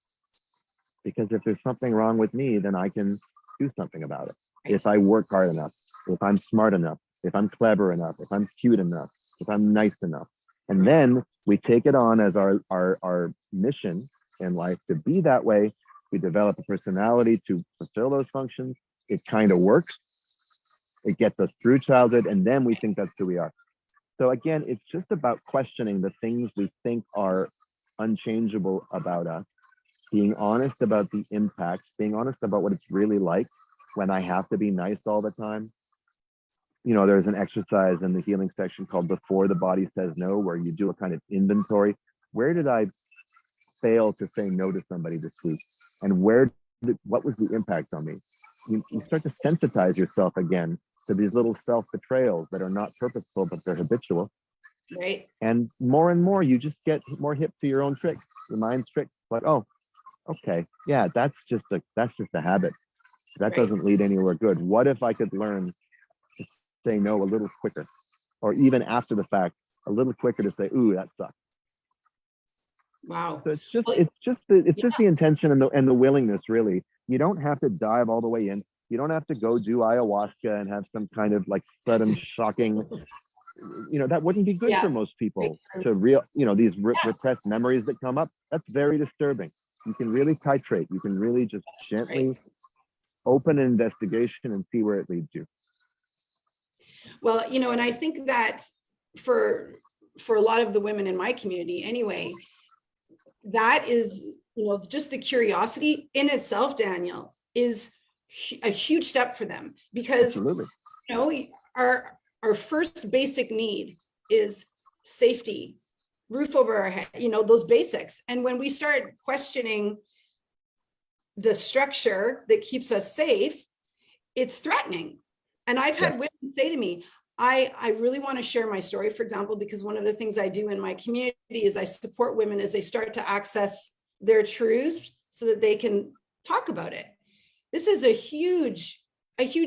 Because if there's something wrong with me, then I can do something about it. Right. If I work hard enough, if I'm smart enough, if I'm clever enough, if I'm cute enough, if I'm nice enough. And Right. then we take it on as our mission in life to be that way. We develop a personality to fulfill those functions. It kind of works. It gets us through childhood, and then we think that's who we are. So again, it's just about questioning the things we think are unchangeable about us, being honest about the impacts, being honest about what it's really like when I have to be nice all the time. There's an exercise in the healing section called Before the Body Says No, where you do a kind of inventory. Where did I fail to say no to somebody this week? And what was the impact on me? You start to sensitize yourself again to these little self-betrayals that are not purposeful, but they're habitual. Right. And more, you just get more hip to your own tricks. Your mind's tricks. Like, oh, okay, yeah, that's just a habit. That Right. doesn't lead anywhere good. What if I could learn to say no a little quicker, or even after the fact, a little quicker to say, ooh, that sucks. Wow. So it's just Well, the intention and the willingness, really. You don't have to dive all the way in. You don't have to go do ayahuasca and have some kind of like sudden shocking, that wouldn't be good yeah. for most people Right. to these Yeah. repressed memories that come up. That's very disturbing. You can really titrate. You can really just gently Right. open an investigation and see where it leads you. Well, and I think that for a lot of the women in my community anyway, that is, just the curiosity in itself, Daniel, is a huge step for them, because Absolutely. our first basic need is safety, roof over our head, those basics. And when we start questioning the structure that keeps us safe, it's threatening. And I've had women say to me, I really want to share my story, for example, because one of the things I do in my community is I support women as they start to access their truth so that they can talk about it. This is a huge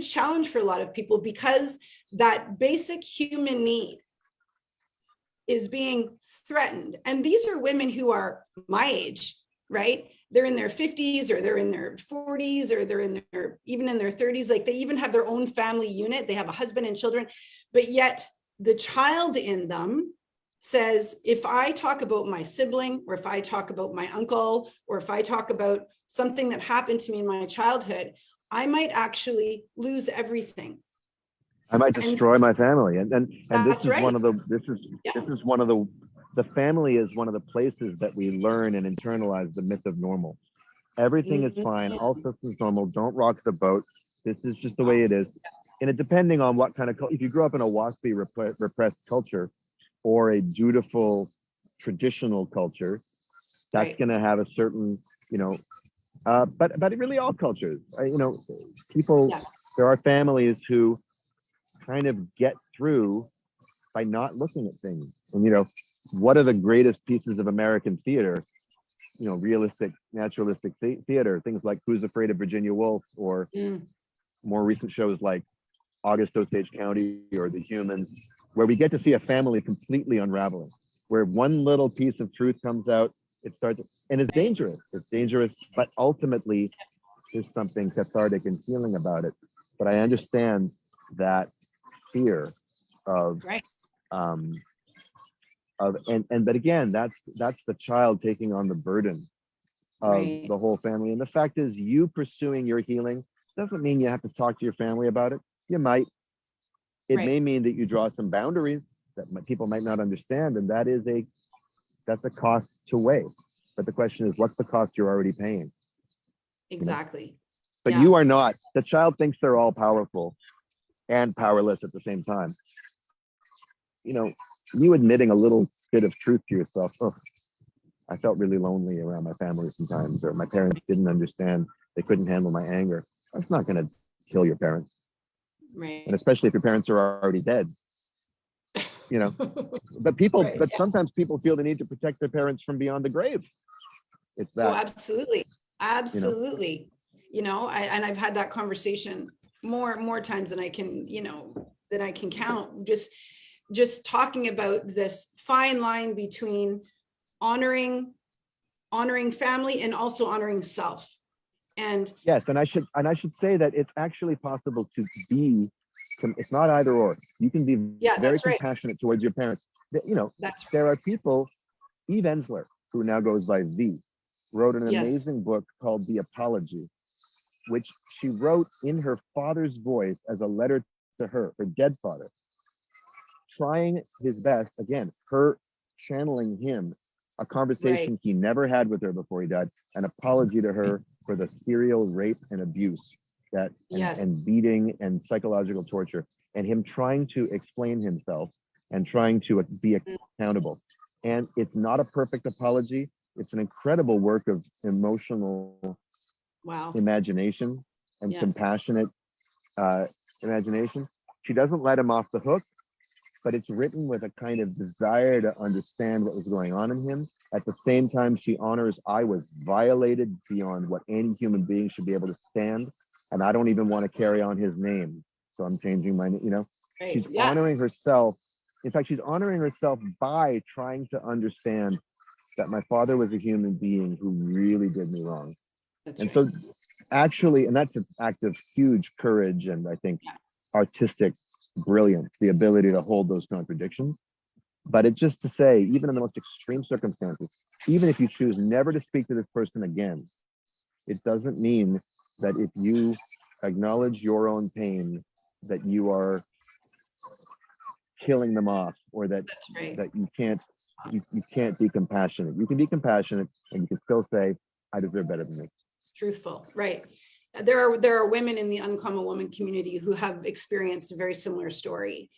challenge for a lot of people, because that basic human need is being threatened. And these are women who are my age, right? They're in their 50s, or they're in their 40s, or they're even in their 30s. Like, they even have their own family unit. They have a husband and children, but yet the child in them says, if I talk about my sibling, or if I talk about my uncle, or if I talk about something that happened to me in my childhood, I might actually lose everything. I might And destroy my family. And this that's is right. one of the, this Yeah. is one of the family is one of the places that we learn and internalize the myth of normal. Everything is fine. All systems normal. Don't rock the boat. This is just the way it is. And it depending on what kind of, if you grew up in a waspy repressed culture or a dutiful traditional culture, that's Right. going to have a certain, but really all cultures, people, Yeah. there are families who kind of get through by not looking at things. And, what are the greatest pieces of American theater? Realistic, naturalistic theater, things like Who's Afraid of Virginia Woolf, or more recent shows like August Osage County or The Humans, where we get to see a family completely unraveling, where one little piece of truth comes out, it starts, and it's dangerous. It's dangerous, but ultimately there's something cathartic and healing about it. But I understand that fear of, Right. But again, that's the child taking on the burden of Right. the whole family. And the fact is, you pursuing your healing doesn't mean you have to talk to your family about it. You might. It may mean that you draw some boundaries that people might not understand, and that's a cost to weigh. But the question is, what's the cost you're already paying? Exactly. But you are not. The child thinks they're all powerful and powerless at the same time. You admitting a little bit of truth to yourself, oh, I felt really lonely around my family sometimes, or my parents didn't understand, they couldn't handle my anger. That's not going to kill your parents. Right. And especially if your parents are already dead. But sometimes people feel the need to protect their parents from beyond the grave. It's that. Oh, absolutely. Absolutely. And I've had that conversation more times than I can count. Just talking about this fine line between honoring family and also honoring self. And yes, and I should say that it's actually possible to be, it's not either or. You can be very compassionate towards your parents. There are people, Eve Ensler, who now goes by V, wrote an amazing book called The Apology, which she wrote in her father's voice as a letter to her dead father, trying his best, again, her channeling him, a conversation he never had with her before he died, an apology to her for the serial rape and abuse and beating and psychological torture, and him trying to explain himself and trying to be accountable. And it's not a perfect apology. It's an incredible work of emotional imagination and compassionate imagination. She doesn't let him off the hook, but it's written with a kind of desire to understand what was going on in him. At the same time, she honors, I was violated beyond what any human being should be able to stand, and I don't even want to carry on his name, so I'm changing my name. She's honoring herself. In fact, she's honoring herself by trying to understand that my father was a human being who really did me wrong. So actually, and that's an act of huge courage and I think artistic brilliance, the ability to hold those contradictions. But it's just to say, even in the most extreme circumstances, even if you choose never to speak to this person again, it doesn't mean that if you acknowledge your own pain, that you are killing them off, or that you can't be compassionate. You can be compassionate and you can still say, I deserve better than this. Truthful, right? There are women in the Uncommon Woman community who have experienced a very similar story.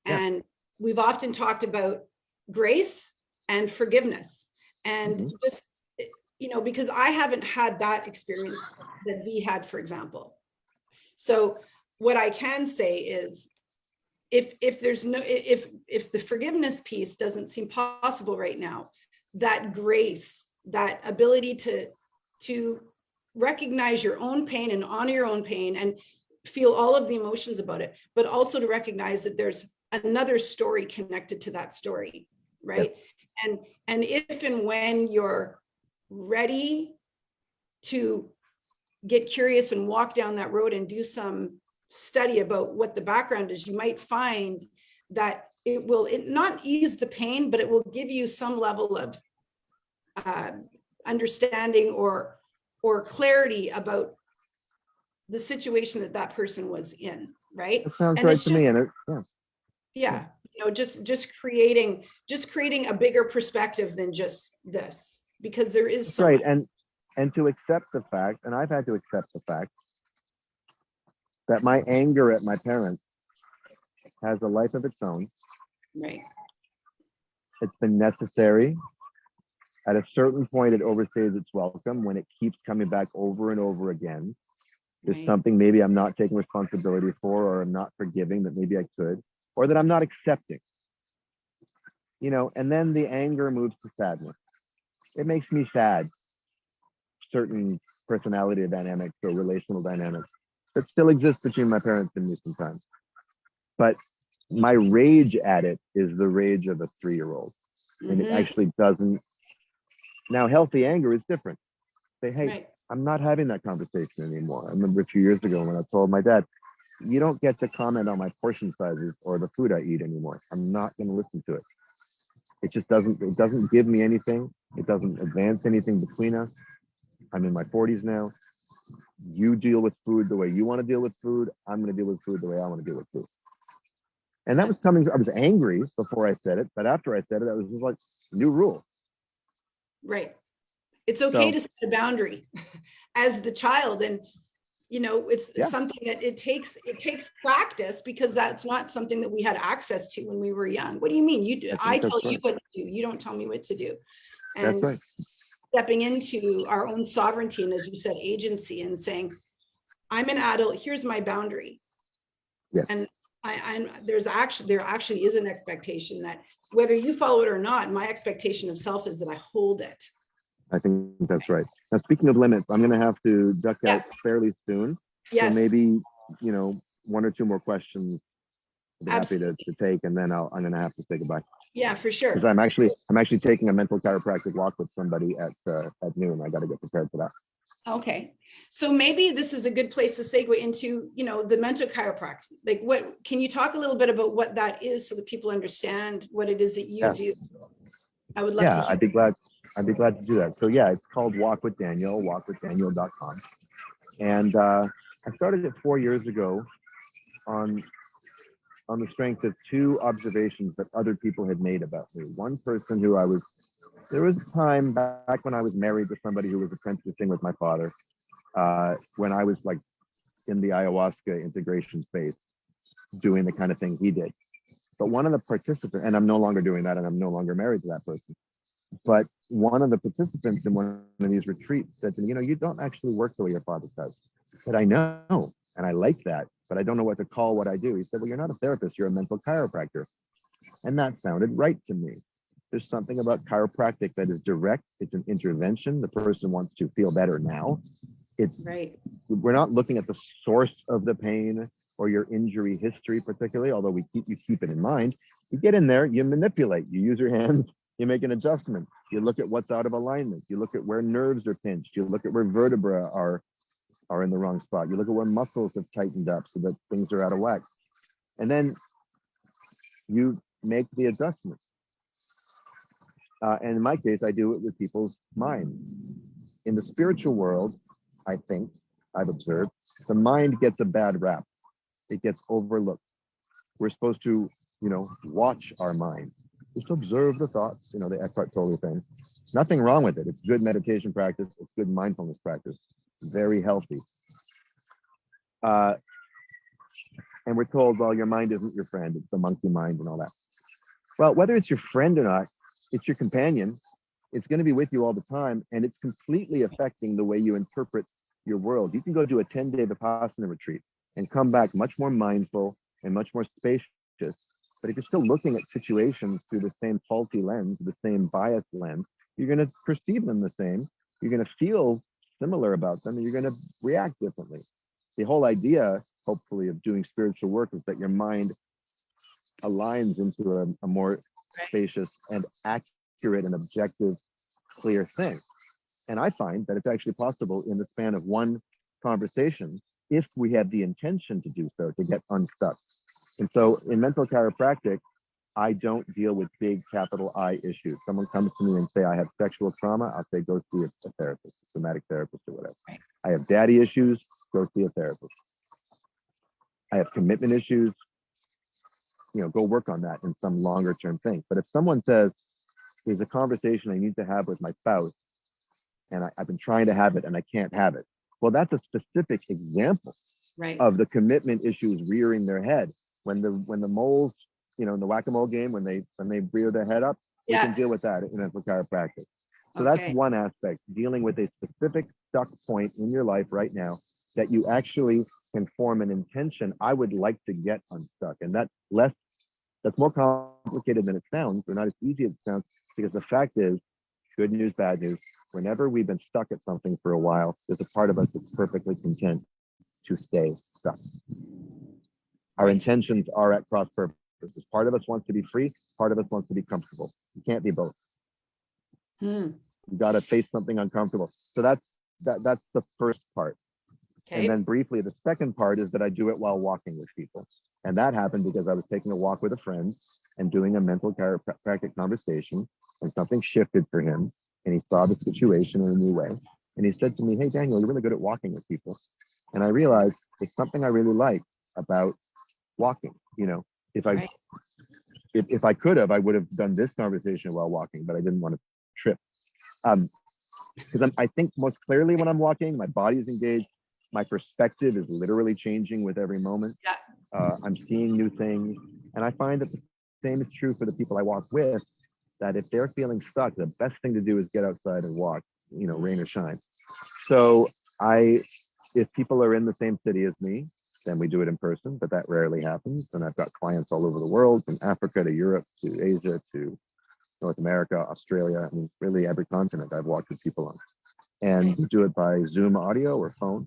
And we've often talked about grace and forgiveness. And just, because I haven't had that experience that V had, for example. So what I can say is, if the forgiveness piece doesn't seem possible right now, that grace, that ability to recognize your own pain and honor your own pain and feel all of the emotions about it, but also to recognize that there's another story connected to that story, right? And if and when you're ready to get curious and walk down that road and do some study about what the background is, you might find that not ease the pain, but it will give you some level of understanding or clarity about the situation that person was in, right? That sounds And right it's to just, me. And yeah, you know, just creating a bigger perspective than just this, because there is that's so right. much. And to accept the fact, and I've had to accept the fact that my anger at my parents has a life of its own. Right. It's been necessary. At a certain point, it overstays its welcome when it keeps coming back over and over again. There's Right. something maybe I'm not taking responsibility for, or I'm not forgiving that maybe I could, or that I'm not accepting. You know, and then the anger moves to sadness. It makes me sad. Certain personality dynamics or relational dynamics that still exist between my parents and me sometimes. But my rage at it is the rage of a 3-year-old. And it actually doesn't. Now, healthy anger is different. Say, hey, Right. I'm not having that conversation anymore. I remember a few years ago when I told my dad, you don't get to comment on my portion sizes or the food I eat anymore. I'm not going to listen to it. It just doesn't give me anything. It doesn't advance anything between us. I'm in my 40s now. You deal with food the way you want to deal with food. I'm going to deal with food the way I want to deal with food. And that was coming, I was angry before I said it, but after I said it, that was just like new rule. Right. It's okay to set a boundary as the child. And, you know, it's something that it takes practice, because that's not something that we had access to when we were young. What do you mean? I tell you what to do. You don't tell me what to do. And that's right. Stepping into our own sovereignty, and as you said, agency, and saying, I'm an adult, here's my boundary. Yes. And there actually is an expectation that whether you follow it or not, my expectation of self is that I hold it. I think that's right. Now, speaking of limits, I'm going to have to duck out fairly soon. Yes. So maybe, you know, 1 or 2 more questions I'd be happy to take, and then I'm going to have to say goodbye. Yeah, for sure. Because I'm actually taking a mental chiropractic walk with somebody at noon. I got to get prepared for that. Okay. So maybe this is a good place to segue into, you know, the mental chiropractic. Like, what can you talk a little bit about what that is, so that people understand what it is that you do? I would love to hear. I'd be glad to do that. So it's called Walk with Daniel, walkwithdaniel.com. And I started it 4 years ago on the strength of 2 observations that other people had made about me. One person who there was a time back when I was married to somebody who was apprenticing with my father, when I was like in the ayahuasca integration space, doing the kind of thing he did. But one of the participants, and I'm no longer doing that, and I'm no longer married to that person, but one of the participants in one of these retreats said to me, you know, you don't actually work the way your father does. I said, I know, and I like that, but I don't know what to call what I do. He said, well, you're not a therapist, you're a mental chiropractor. And that sounded right to me. There's something about chiropractic that is direct. It's an intervention. The person wants to feel better now. It's right. We're not looking at the source of the pain or your injury history particularly, although you keep it in mind. You get in there, you manipulate, you use your hands, you make an adjustment. You look at what's out of alignment. You look at where nerves are pinched. You look at where vertebrae are in the wrong spot. You look at where muscles have tightened up so that things are out of whack. And then you make the adjustments. And in my case, I do it with people's minds. In the spiritual world, I think, I've observed, the mind gets a bad rap. It gets overlooked. We're supposed to, you know, watch our mind. Just observe the thoughts, you know, the Eckhart Tolle thing. Nothing wrong with it. It's good meditation practice. It's good mindfulness practice. Very healthy. And we're told, well, your mind isn't your friend. It's the monkey mind and all that. Well, whether it's your friend or not, it's your companion. It's going to be with you all the time. And it's completely affecting the way you interpret your world. You can go do a 10-day Vipassana retreat and come back much more mindful and much more spacious. But if you're still looking at situations through the same faulty lens, the same biased lens, you're going to perceive them the same. You're going to feel similar about them, and you're going to react differently. The whole idea, hopefully, of doing spiritual work is that your mind aligns into a more spacious and accurate and objective, clear thing. And I find that it's actually possible in the span of one conversation, if we have the intention to do so, to get unstuck. And so in mental chiropractic, I don't deal with big capital I issues. Someone comes to me and say, I have sexual trauma. I'll say, go see a therapist, a somatic therapist or whatever. Right. I have daddy issues, go see a therapist. I have commitment issues, go work on that in some longer term thing. But if someone says, there's a conversation I need to have with my spouse, and I've been trying to have it and I can't have it. Well, that's a specific example of the commitment issues rearing their head. When the moles, in the whack-a-mole game, when they rear their head up, we can deal with that in mental chiropractic. So that's one aspect, dealing with a specific stuck point in your life right now that you actually can form an intention. I would like to get unstuck, and that's more complicated than it sounds, or not as easy as it sounds, because the fact is, good news, bad news, whenever we've been stuck at something for a while, there's a part of us that's perfectly content to stay stuck. Our intentions are at cross purposes. Part of us wants to be free, part of us wants to be comfortable. You can't be both. You got to face something uncomfortable. So that's the first part. And then briefly, the second part is that I do it while walking with people. And that happened because I was taking a walk with a friend and doing a mental chiropractic conversation, and something shifted for him, and he saw the situation in a new way. And he said to me, hey, Daniel, you're really good at walking with people. And I realized it's something I really like about walking. If I could have, I would have done this conversation while walking, but I didn't want to trip. Because I think most clearly when I'm walking, my body is engaged. My perspective is literally changing with every moment. I'm seeing new things. And I find that the same is true for the people I walk with, that if they're feeling stuck, the best thing to do is get outside and walk, rain or shine. So if people are in the same city as me, then we do it in person, but that rarely happens. And I've got clients all over the world, from Africa to Europe to Asia to North America, Australia, I mean, really every continent I've walked with people on. And we do it by Zoom audio or phone.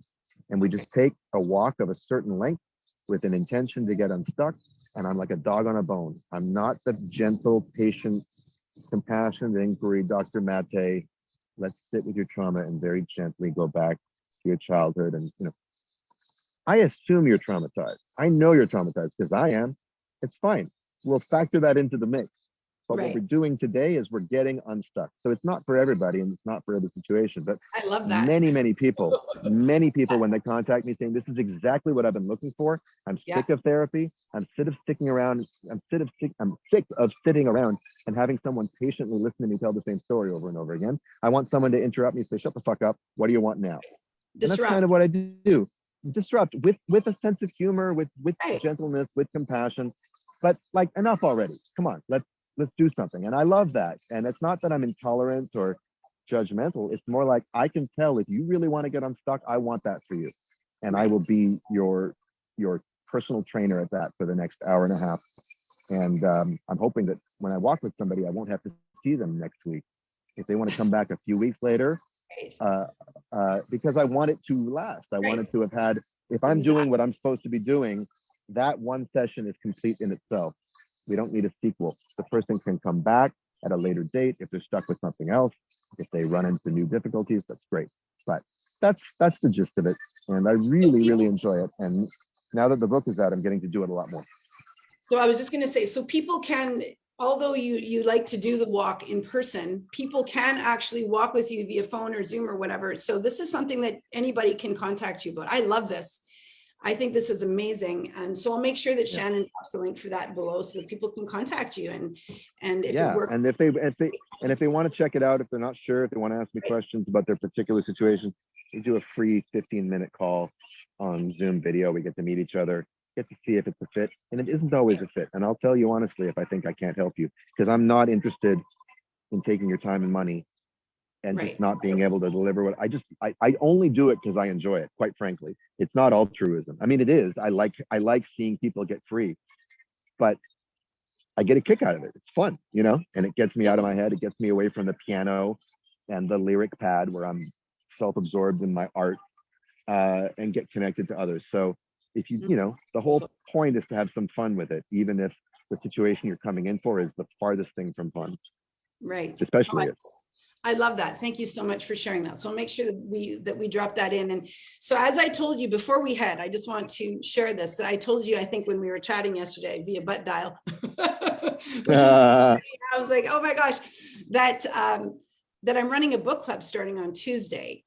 And we just take a walk of a certain length with an intention to get unstuck. And I'm like a dog on a bone. I'm not the gentle, patient, compassionate inquiry, Dr. Mate. Let's sit with your trauma and very gently go back to your childhood. And, I assume you're traumatized. I know you're traumatized because I am. It's fine. We'll factor that into the mix. But what we're doing today is we're getting unstuck. So it's not for everybody, and it's not for every situation. But I love that. Many people, when they contact me saying, this is exactly what I've been looking for. I'm sick of therapy. I'm sick of sticking around. I'm sick of sitting around and having someone patiently listen to me tell the same story over and over again. I want someone to interrupt me and say, shut the fuck up. What do you want now? And that's kind of what I do. Disrupt with a sense of humor, with gentleness, with compassion. But like, enough already. Come on, let's do something. And I love that. And it's not that I'm intolerant or judgmental. It's more like, I can tell if you really want to get unstuck, I want that for you. And I will be your personal trainer at that for the next hour and a half. And I'm hoping that when I walk with somebody, I won't have to see them next week. If they want to come back a few weeks later, because I want it to last. I want it to have had, if I'm doing what I'm supposed to be doing, that one session is complete in itself. We don't need a sequel. The person can come back at a later date if they're stuck with something else. If they run into new difficulties, that's great. But that's the gist of it. And I really enjoy it. And now that the book is out, I'm getting to do it a lot more. So I was just going to say, so people can, although you like to do the walk in person, people can actually walk with you via phone or Zoom or whatever. So this is something that anybody can contact you about. I love this. I think this is amazing. And so I'll make sure that Shannon drops the link for that below so that people can contact you and if it works. And if they want to check it out, if they're not sure, if they want to ask me questions about their particular situation, we do a free 15-minute call on Zoom video. We get to meet each other, get to see if it's a fit. And it isn't always a fit. And I'll tell you honestly, if I think I can't help you, because I'm not interested in taking your time and money and just not being able to deliver what I only do it because I enjoy it, quite frankly. It's not altruism. I mean, it is. I like seeing people get free, but I get a kick out of it. It's fun, and it gets me out of my head. It gets me away from the piano and the lyric pad where I'm self-absorbed in my art and get connected to others. So if the whole point is to have some fun with it, even if the situation you're coming in for is the farthest thing from fun. Right. Especially I love that. Thank you so much for sharing that. So I'll make sure that we drop that in. And so as I told you before we head, I just want to share this, that I told you, I think when we were chatting yesterday via butt dial, which was, I was like, oh my gosh, that I'm running a book club starting on Tuesday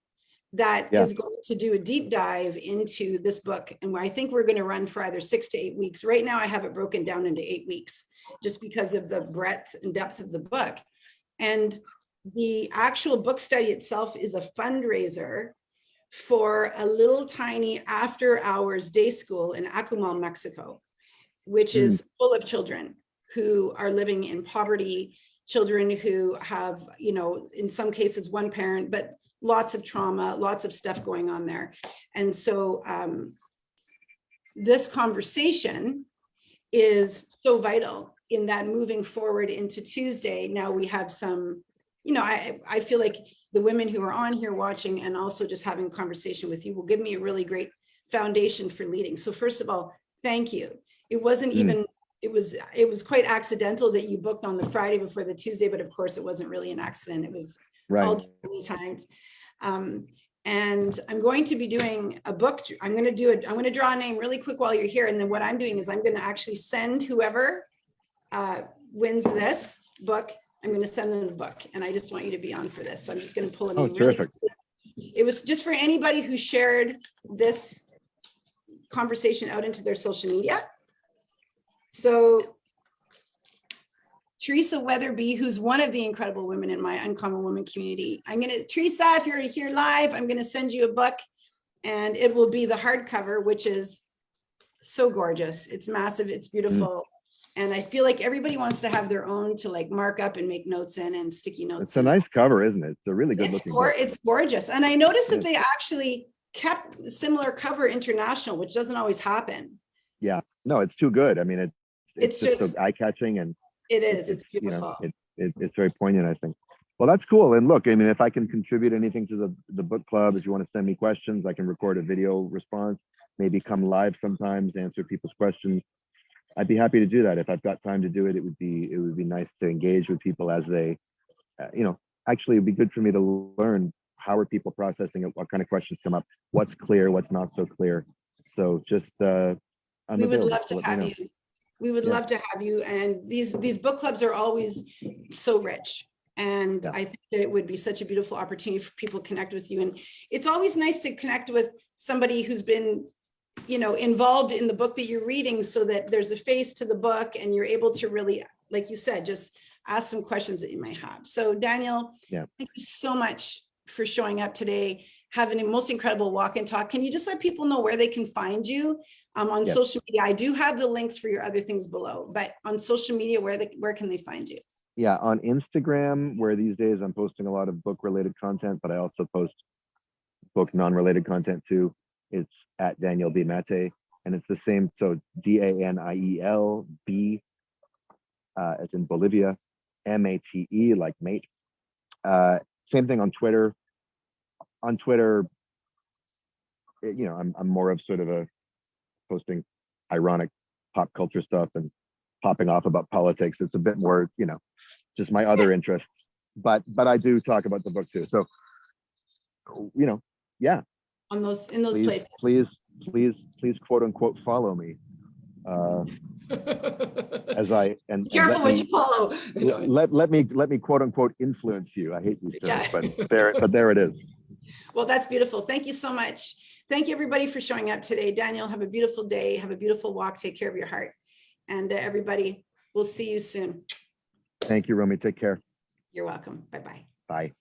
that is going to do a deep dive into this book. And I think we're going to run for either 6 to 8 weeks. Right now, I have it broken down into 8 weeks just because of the breadth and depth of the book. And the actual book study itself is a fundraiser for a little tiny after hours day school in Acumal, Mexico, which is full of children who are living in poverty, children who have, you know, in some cases one parent, but lots of trauma, lots of stuff going on there. And so this conversation is so vital in that moving forward into Tuesday. Now we have some, you know, I feel like the women who are on here watching and also just having a conversation with you will give me a really great foundation for leading. So first of all, thank you. It wasn't even, it was quite accidental that you booked on the Friday before the Tuesday, but of course it wasn't really an accident. It was all different times. And I'm going to be doing a book. I'm going to draw a name really quick while you're here. And then what I'm doing is I'm going to actually send whoever wins this book, I'm going to send them the book. And I just want you to be on for this. So I'm just going to pull a name. Really quick. It was just for anybody who shared this conversation out into their social media. So Teresa Weatherby, who's one of the incredible women in my Uncommon Woman community. Teresa, if you're here live, I'm going to send you a book and it will be the hardcover, which is so gorgeous. It's massive. It's beautiful. And I feel like everybody wants to have their own to like mark up and make notes in and sticky notes. It's a nice cover, isn't it? It's a really good looking book. It's gorgeous. And I noticed that they actually kept a similar cover international, which doesn't always happen. Yeah, no, it's too good. I mean, it's just so eye-catching, and it is. It's beautiful. You know, it's very poignant, I think. Well, that's cool. And look, I mean, if I can contribute anything to the book club, if you want to send me questions, I can record a video response, maybe come live sometimes, answer people's questions. I'd be happy to do that. If I've got time to do it, it would be nice to engage with people as they, you know, actually it'd be good for me to learn how are people processing it, what kind of questions come up, what's clear, what's not so clear. So just, we would love to have you. We would love to have you. And these book clubs are always so rich. And I think that it would be such a beautiful opportunity for people to connect with you. And it's always nice to connect with somebody who's been, you know, involved in the book that you're reading, so that there's a face to the book and you're able to really, like you said, just ask some questions that you might have. So Daniel, thank you so much for showing up today, having a most incredible walk and talk. Can you just let people know where they can find you on social media? I do have the links for your other things below, but on social media, where can they find you? Yeah, on Instagram, where these days I'm posting a lot of book related content, but I also post book non-related content too. It's at Daniel B. Mate, and it's the same. So Daniel B, as in Bolivia, Mate, like mate. Same thing on Twitter. On Twitter, you know, I'm more of sort of a posting ironic pop culture stuff and popping off about politics. It's a bit more, you know, just my other interests. But I do talk about the book too. So, you know, in those places. Please quote unquote follow me. As I and careful what you follow. Let me quote unquote influence you. I hate these terms, but there it is. Well, that's beautiful. Thank you so much. Thank you everybody for showing up today. Daniel, have a beautiful day. Have a beautiful walk. Take care of your heart. And everybody, we'll see you soon. Thank you, Romy. Take care. You're welcome. Bye-bye. Bye.